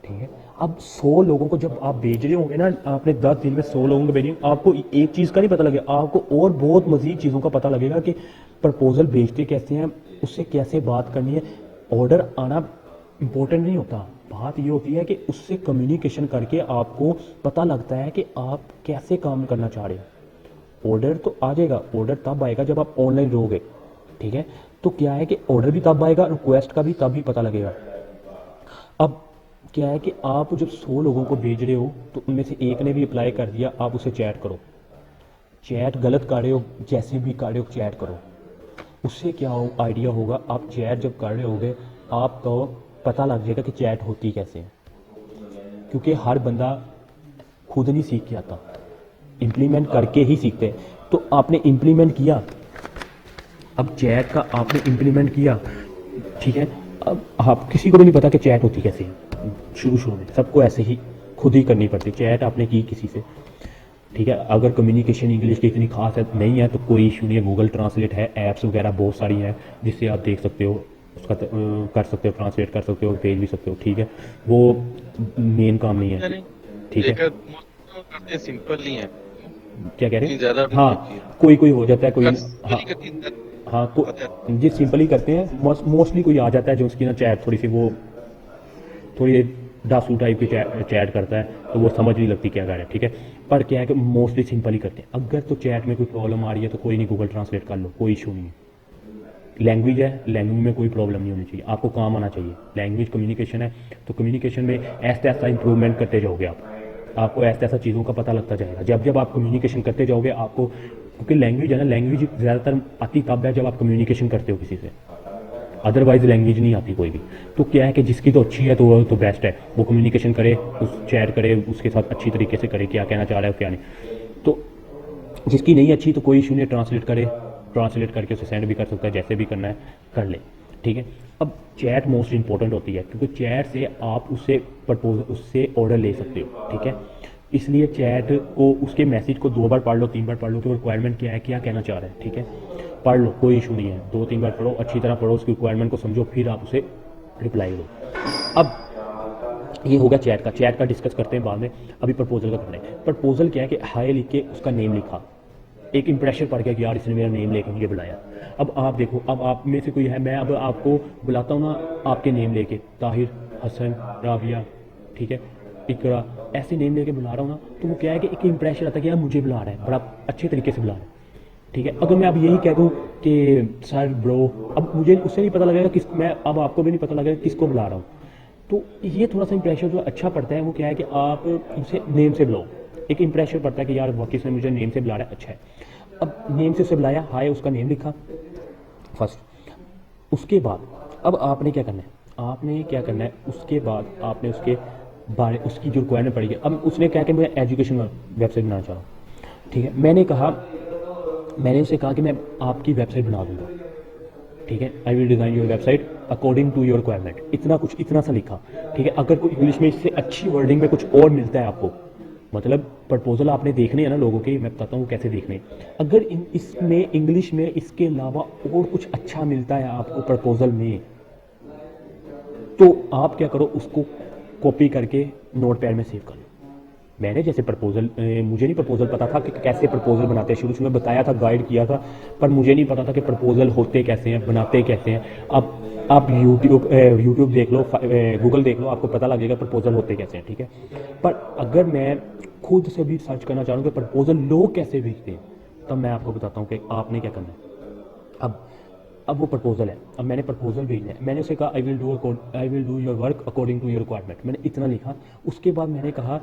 ठीक है। अब 100 लोगों को जब आप भेज रहे होंगे ना, आपने 10 दिन में 100 लोगों को भेजेंगे, आपको एक चीज़ का नहीं पता लगेगा, आपको और बहुत मजीद चीज़ों का पता लगेगा कि प्रपोजल भेजते कैसे हैं, उससे कैसे बात करनी है। ऑर्डर आना इम्पोर्टेंट नहीं होता, बात ये होती है कि उससे कम्युनिकेशन करके आपको पता लगता है कि आप कैसे काम करना चाह रहे हो। ऑर्डर तो आ जाएगा, ऑर्डर तब आएगा जब आप ऑनलाइन रहोगे, ठीक है। तो क्या है कि ऑर्डर भी तब आएगा, रिक्वेस्ट का भी तब भी पता लगेगा। अब क्या है कि आप जब 100 लोगों को भेज रहे हो तो उनमें से एक ने भी अप्लाई कर दिया, आप उसे चैट करो। चैट गलत कर रहे हो, जैसे भी कर रहे हो चैट करो, उससे क्या हो आइडिया होगा, आप चैट जब कर रहे होगे आपको पता लग जाएगा कि चैट होती कैसे है, क्योंकि हर बंदा खुद नहीं सीख के आता, इम्प्लीमेंट करके ही सीखते हैं। तो आपने इम्प्लीमेंट किया, अब चैट का आपने इम्प्लीमेंट किया, ठीक है। अब आप किसी को भी नहीं पता कि चैट होती कैसे है, शुरू में सबको ऐसे ही खुद ही करनी पड़ती। चैट आपने की किसी से, ठीक है। अगर कम्युनिकेशन इंग्लिश की इतनी खास है नहीं है तो कोई इशू नहीं है, गूगल ट्रांसलेट है, ऐप्स वगैरह बहुत सारी हैं जिससे आप देख सकते हो, उसका कर सकते हो, ट्रांसलेट कर सकते हो, भेज भी सकते हो, ठीक है। वो मेन काम नहीं है, ठीक है। करते सिंपल नहीं है, क्या कह रहे इतनी ज्यादा हैं? भी हाँ, नहीं होती है। कोई कोई हो जाता है, कोई हाँ करते हाँ जी सिंपली करते हैं। मोस्टली कोई आ जाता है जो उसकी ना चैट थोड़ी सी वो थोड़ी डासू टाइप की चैट करता है, तो वो समझ नहीं लगती क्या कर रहा है, ठीक है। पर क्या है कि मोस्टली सिंपल ही करते हैं। अगर तो चैट में कोई प्रॉब्लम आ रही है तो कोई नहीं, गूगल ट्रांसलेट कर लो, कोई इशू नहीं है। लैंग्वेज है, लैंग्वेज में कोई प्रॉब्लम नहीं होनी चाहिए, आपको काम आना चाहिए। लैंग्वेज कम्युनिकेशन है तो कम्युनिकेशन में ऐसा ऐसा इंप्रूवमेंट करते जाओगे आपको ऐसा ऐसा चीज़ों का पता लगता जाएगा। जब जब आप कम्युनिकेशन करते जाओगे आपको, क्योंकि लैंग्वेज है ना, लैंग्वेज ज़्यादातर आती तब है जब आप कम्युनिकेशन करते हो किसी से, अदरवाइज लैंग्वेज नहीं आती कोई भी। तो क्या है कि जिसकी तो अच्छी है तो बेस्ट है, वो कम्युनिकेशन करे, उस चैट करे, उसके साथ अच्छी तरीके से करे, क्या कहना चाह रहा है क्या नहीं। तो जिसकी नहीं अच्छी तो कोई इशू नहीं, ट्रांसलेट करे, ट्रांसलेट करके उसे सेंड भी कर सकता है, जैसे भी करना है कर ले, ठीक है। अब चैट मोस्ट इंपॉर्टेंट होती है क्योंकि चैट से आप उससे ऑर्डर ले सकते हो, ठीक है। इसलिए चैट को, उसके मैसेज को 2 बार पढ़ लो, 3 बार पढ़ लो कि रिक्वायरमेंट क्या है, क्या कहना चाह रहा है, ठीक है। पढ़ लो, कोई इशू नहीं है, 2-3 बार पढ़ो, अच्छी तरह पढ़ो, उसकी रिक्वायरमेंट को समझो, फिर आप उसे रिप्लाई दो। अब ये हो गया चैट का डिस्कस करते हैं बाद में, अभी प्रपोजल का करना है। प्रपोजल क्या है कि हाय लिख के उसका नेम लिखा, एक इंप्रेशन पड़ गया कि यार इसने मेरा नेम लेके मुझे बुलाया। अब आप देखो, अब आप में से कोई है, मैं अब आपको बुलाता हूँ ना आपके नेम लेके, ताहिर, हसन, राबिया, ठीक है, इकरा, ऐसे नेम लेके बुला रहा हूँ ना, तो वो क्या है कि एक इंप्रेशन आता है कि यार मुझे बुला रहा है, बड़ा अच्छे तरीके से बुला रहा है, ठीक है। अगर मैं अब यही कह दूँ कि सर ब्रो, अब मुझे उससे नहीं पता लगेगा किस, मैं अब आपको भी नहीं पता लगेगा किसको बुला रहा हूँ। तो ये थोड़ा सा इंप्रेशन जो अच्छा पड़ता है वो क्या है कि आप उसे नेम से बुलाओ, एक इंप्रेशन पड़ता है कि यार वाकई से मुझे नेम से बुला रहा है, अच्छा है। अब नेम से उसे बुलाया, हाय उसका नेम लिखा फर्स्ट, उसके बाद अब आपने क्या करना है, उसके बाद आपने उसके बारे, उसकी जो रिक्वायरमेंट पड़ेगी। अब उसने क्या कि मैं एजुकेशन वेबसाइट बनाना चाह रहा हूँ, ठीक है। मैंने उसे कहा कि मैं आपकी वेबसाइट बना दूंगा, ठीक है, I will design your website according to your requirement, इतना सा लिखा, ठीक है। अगर कोई इंग्लिश में इससे अच्छी वर्डिंग में कुछ और मिलता है आपको, मतलब प्रपोजल आपने देखने हैं ना लोगों के, मैं बताता हूँ कैसे देखने। अगर इसमें इंग्लिश में इसके अलावा और कुछ अच्छा मिलता है आपको प्रपोजल में, तो आप क्या करो, उसको कॉपी करके नोटपैड में सेव कर लो। मैंने जैसे प्रपोजल, मुझे नहीं प्रपोजल पता था कि कैसे प्रपोजल बनाते हैं, शुरू में बताया था, गाइड किया था, पर मुझे नहीं पता था कि प्रपोजल होते कैसे हैं, बनाते कैसे हैं। अब आप यूट्यूब देख लो, गूगल देख लो, आपको पता लगेगा प्रपोजल होते कैसे हैं, ठीक है। पर अगर मैं खुद से भी सर्च करना चाहूँ कि प्रपोजल लोग कैसे भेजते हैं, तब मैं आपको बताता हूँ कि आपने क्या करना है। अब वो प्रपोजल है, अब मैंने प्रपोजल भेजना है, मैंने उसे कहा I will do your work according to your requirement, मैंने इतना लिखा। उसके बाद मैंने कहा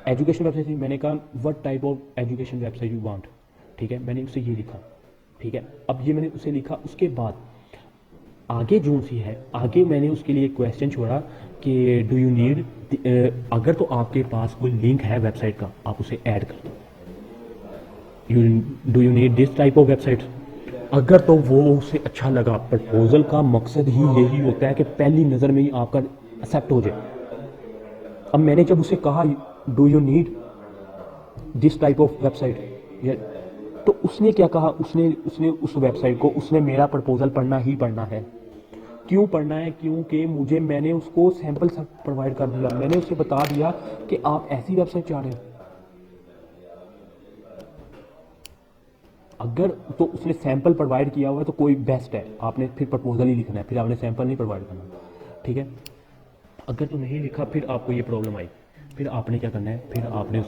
एजुकेशन वेबसाइट, मैंने कहा what type of education website you want, ठीक है, मैंने उसे ये लिखा, ठीक है। अब ये मैंने उसे लिखा, उसके बाद आगे जो सी है, आगे मैंने उसके लिए क्वेश्चन छोड़ा कि डू यू नीड, अगर तो आपके पास कोई लिंक है वेबसाइट का, आप उसे ऐड कर दो, do you need this type of website. अगर तो वो उसे अच्छा लगा, प्रपोजल का मकसद ही यही होता है कि पहली नज़र में ही आपका एक्सेप्ट हो जाए। अब मैंने जब उसे कहा do you need this type of website, तो उसने क्या कहा, उसने उसने उस वेबसाइट को, उसने मेरा प्रपोजल पढ़ना ही पढ़ना है। क्यों पढ़ना है? क्योंकि मैंने उसको सैंपल सब प्रोवाइड कर दिया, मैंने उसे बता दिया कि आप ऐसी वेबसाइट चाह रहे हो। अगर तो उसने सैंपल प्रोवाइड किया हुआ है तो कोई बेस्ट है, आपने फिर प्रपोजल ही लिखना है, फिर आपने सैंपल नहीं प्रोवाइड करना, ठीक है। अगर तो नहीं लिखा फिर आपको ये प्रॉब्लम आई, फिर आपने क्या करना है, फिर आपने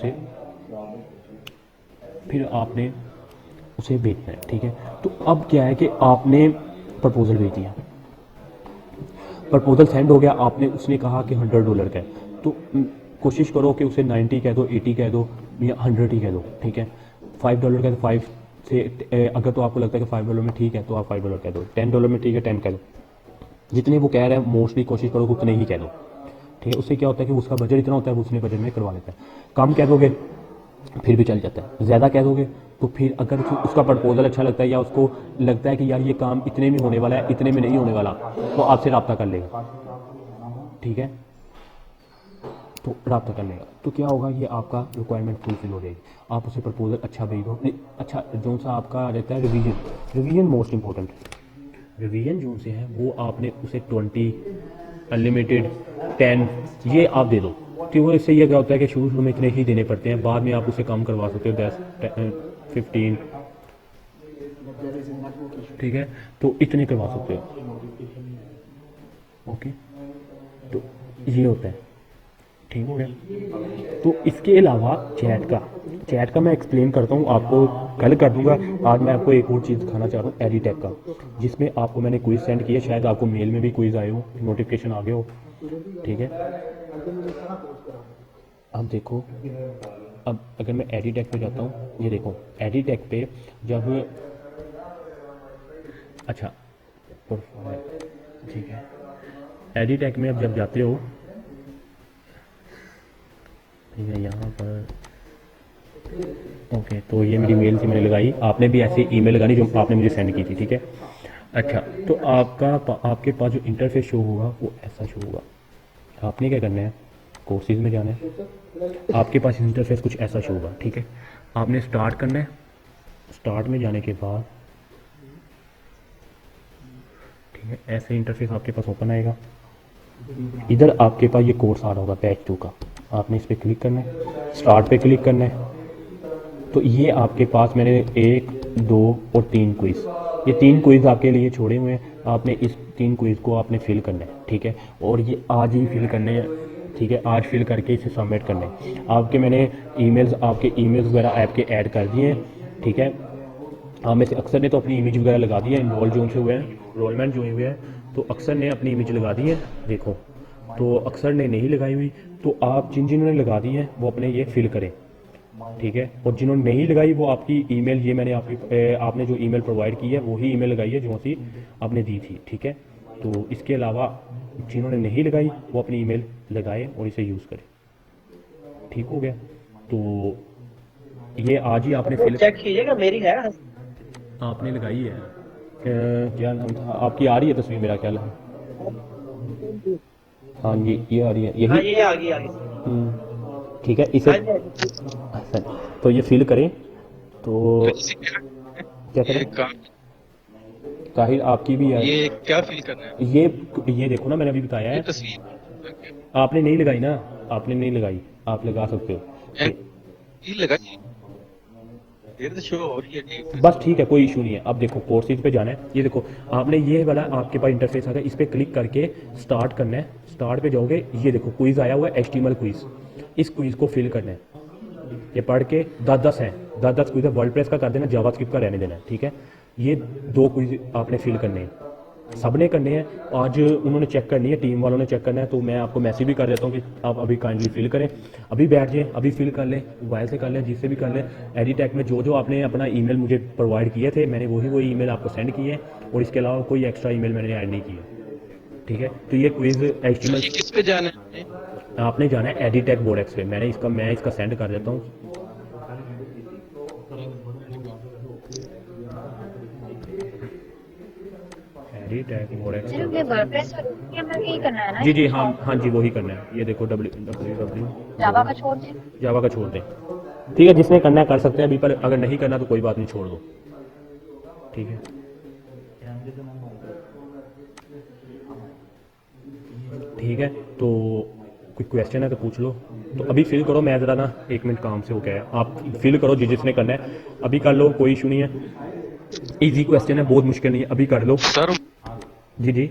उसे भेजना है, ठीक है। तो अब क्या है कि आपने प्रपोजल भेज दिया, प्रपोजल सेंड हो गया, आपने उसने कहा कि $100 का है, तो कोशिश करो कि उसे 90 कह दो, 80 कह दो या 100 ही कह दो, ठीक है। $5 का तो 5 से, अगर तो आपको लगता है कि $5 में ठीक है तो आप $5 कह दो, $10 में ठीक है 10 कह दो, जितने वो कह रहे हैं मोस्टली कोशिश करो कि उतने ही कह दो, ठीक है। उससे क्या होता है कि उसका बजट इतना होता है, वो उसने बजट में करवा लेता है। कम कह दोगे फिर भी चल जाता है, ज़्यादा कह दोगे तो फिर अगर उसका प्रपोजल अच्छा लगता है या उसको लगता है कि यार ये काम इतने में होने वाला है, इतने में नहीं होने वाला, तो आपसे रब्ता कर लेगा, ठीक है। तो रब्ता कर लेगा तो क्या होगा, ये आपका रिक्वायरमेंट फुलफिल हो जाएगी। आप उसे प्रपोजल अच्छा भेज दो, अच्छा जो सा आपका रहता है रिवीजन मोस्ट इंपॉर्टेंट, रिवीजन जो से है वो आपने उसे 20 अनलिमिटेड 10 ये आप दे दो, क्योंकि इससे ये क्या होता है कि शुरू में इतने ही देने पड़ते हैं, बाद में आप उसे कम करवा सकते हो 10 15, ठीक है। तो इतने करवा सकते हो, ओके। तो ये होता है, ठीक हो गया। तो इसके अलावा चैट का मैं एक्सप्लेन करता हूँ आपको, कल कर दूंगा। आज मैं आपको एक और चीज़ दिखाना चाह रहा हूँ, एडिटेक का, जिसमें आपको मैंने क्विज सेंड किया, शायद आपको मेल में भी क्विज आए हो, नोटिफिकेशन आ गया हो, ठीक है। अब देखो, अब अगर मैं एडिटेक पे जाता हूँ, ये देखो एडिटेक पे जब, अच्छा ठीक है, एडिटेक में अब जब जाते हो, ठीक है, यहाँ पर ओके। तो ये मेरी मेल थी, मैंने लगाई, आपने भी ऐसे ईमेल लगानी जो आपने मुझे सेंड की थी, ठीक है। अच्छा, तो आपके पास जो इंटरफेस शो होगा वो ऐसा शो होगा। आपने क्या करना है, कोर्सेज में जाना है, आपके पास इंटरफेस कुछ ऐसा शो होगा, ठीक है। आपने स्टार्ट करना है, स्टार्ट में जाने के बाद, ठीक है, ऐसे इंटरफेस आपके पास ओपन आएगा। इधर आपके पास ये कोर्स आ रहा होगा बैच 2 का, आपने इस पर क्लिक करना है, स्टार्ट पे क्लिक करना है। तो ये आपके पास मैंने 1, 2 और 3 क्विज़, ये 3 क्विज़ आपके लिए छोड़े हुए हैं। आपने इस 3 क्विज़ को आपने फिल करना है, ठीक है। और ये आज ही फिल करने हैं, ठीक है, आज फिल करके इसे सबमिट करना है। आपके ईमेल्स वगैरह ऐप के ऐड कर दिए हैं, ठीक है। आप में से अक्सर ने तो अपनी इमेज वगैरह लगा दी है, इनरोलमेंट जो हुए हैं, तो अक्सर ने अपनी इमेज लगा दी है, देखो। तो अक्सर ने नहीं लगाई हुई, तो आप जिन्होंने लगा दी है वो अपने ये फिल करें, ठीक है। और जिन्होंने नहीं लगाई वो आपकी ईमेल, ये मैंने आपने जो ईमेल प्रोवाइड की है वही ईमेल लगाई है जो सी आपने दी थी, ठीक है। तो इसके अलावा जिन्होंने नहीं लगाई वो अपनी ईमेल लगाए और इसे यूज़ करें, ठीक हो गया। तो ये आज ही आपने फिल चेक कीजिएगा, मेरी है, आपने लगाई है, क्या नाम था आपकी, आ रही है तस्वीर मेरा ख्याल है, हाँ जी ये आ रही है, यही, हाँ ये आ गई ठीक है। इसे तो ये फिल करें, तो क्या करें, ताहिर आपकी भी है, ये क्या फिल करना है, ये देखो ना, मैंने अभी बताया ये है, तस्वीर आपने नहीं लगाई ना, आपने नहीं लगाई, आप लगा सकते हो, ये लगा, ये तो शो हो रही है, बस ठीक है, कोई इशू नहीं है। अब देखो कोर्सेज पे जाना है, ये देखो आपने ये वाला आपके पास इंटरफेस आ गया, इस पर क्लिक करके स्टार्ट करना है। स्टार्ट पे जाओगे, ये देखो क्विज आया हुआ है, HTML क्विज, इस क्विज को फिल करना है। ये पढ़ के 10 हैं, 10 क्विज है, वर्डप्रेस का कर देना, जावास्क्रिप्ट का रहने देना है, ठीक है। ये 2 क्विज आपने फिल करने हैं, सबने करने हैं। आज उन्होंने चेक करनी है, टीम वालों ने चेक करना है, तो मैं आपको मैसेज भी कर देता हूँ कि आप अभी काइंडली फिल करें, अभी बैठ जाएं, अभी फिल कर लें, मोबाइल से कर लें, जिससे भी कर लें। एडिटेक में जो आपने अपना ईमेल मुझे प्रोवाइड किए थे, मैंने वही ईमेल आपको सेंड किए हैं, और इसके अलावा कोई एक्स्ट्रा ईमेल मैंने ऐड नहीं किया, ठीक है। तो ये क्विज HTML किस पे जाना है, आपने जाना है एडिटेक बोर्डेक्स पे, मैं इसका सेंड कर देता हूँ, जी टैग मोड एक्स सिर्फ ये वर्डप्रेस के अंदर ही करना है ना? जी जी हाँ हाँ जी वही करना है। ये देखो www जावा का छोड़ दें। जावा का छोड़ दें। ठीक है, जिसने करना है कर सकते हैं अभी, पर अगर नहीं करना तो कोई बात नहीं, छोड़ दो। ठीक है, ठीक है। तो कोई क्वेश्चन है तो पूछ लो। तो अभी फिल करो, मैं ज़रा ना 1 मिनट काम से हो गया है, आप फिल करो जिसने करना है अभी कर लो, कोई इशू नहीं है। इजी क्वेश्चन है, बहुत मुश्किल नहीं है, अभी कर लो। सर जी जी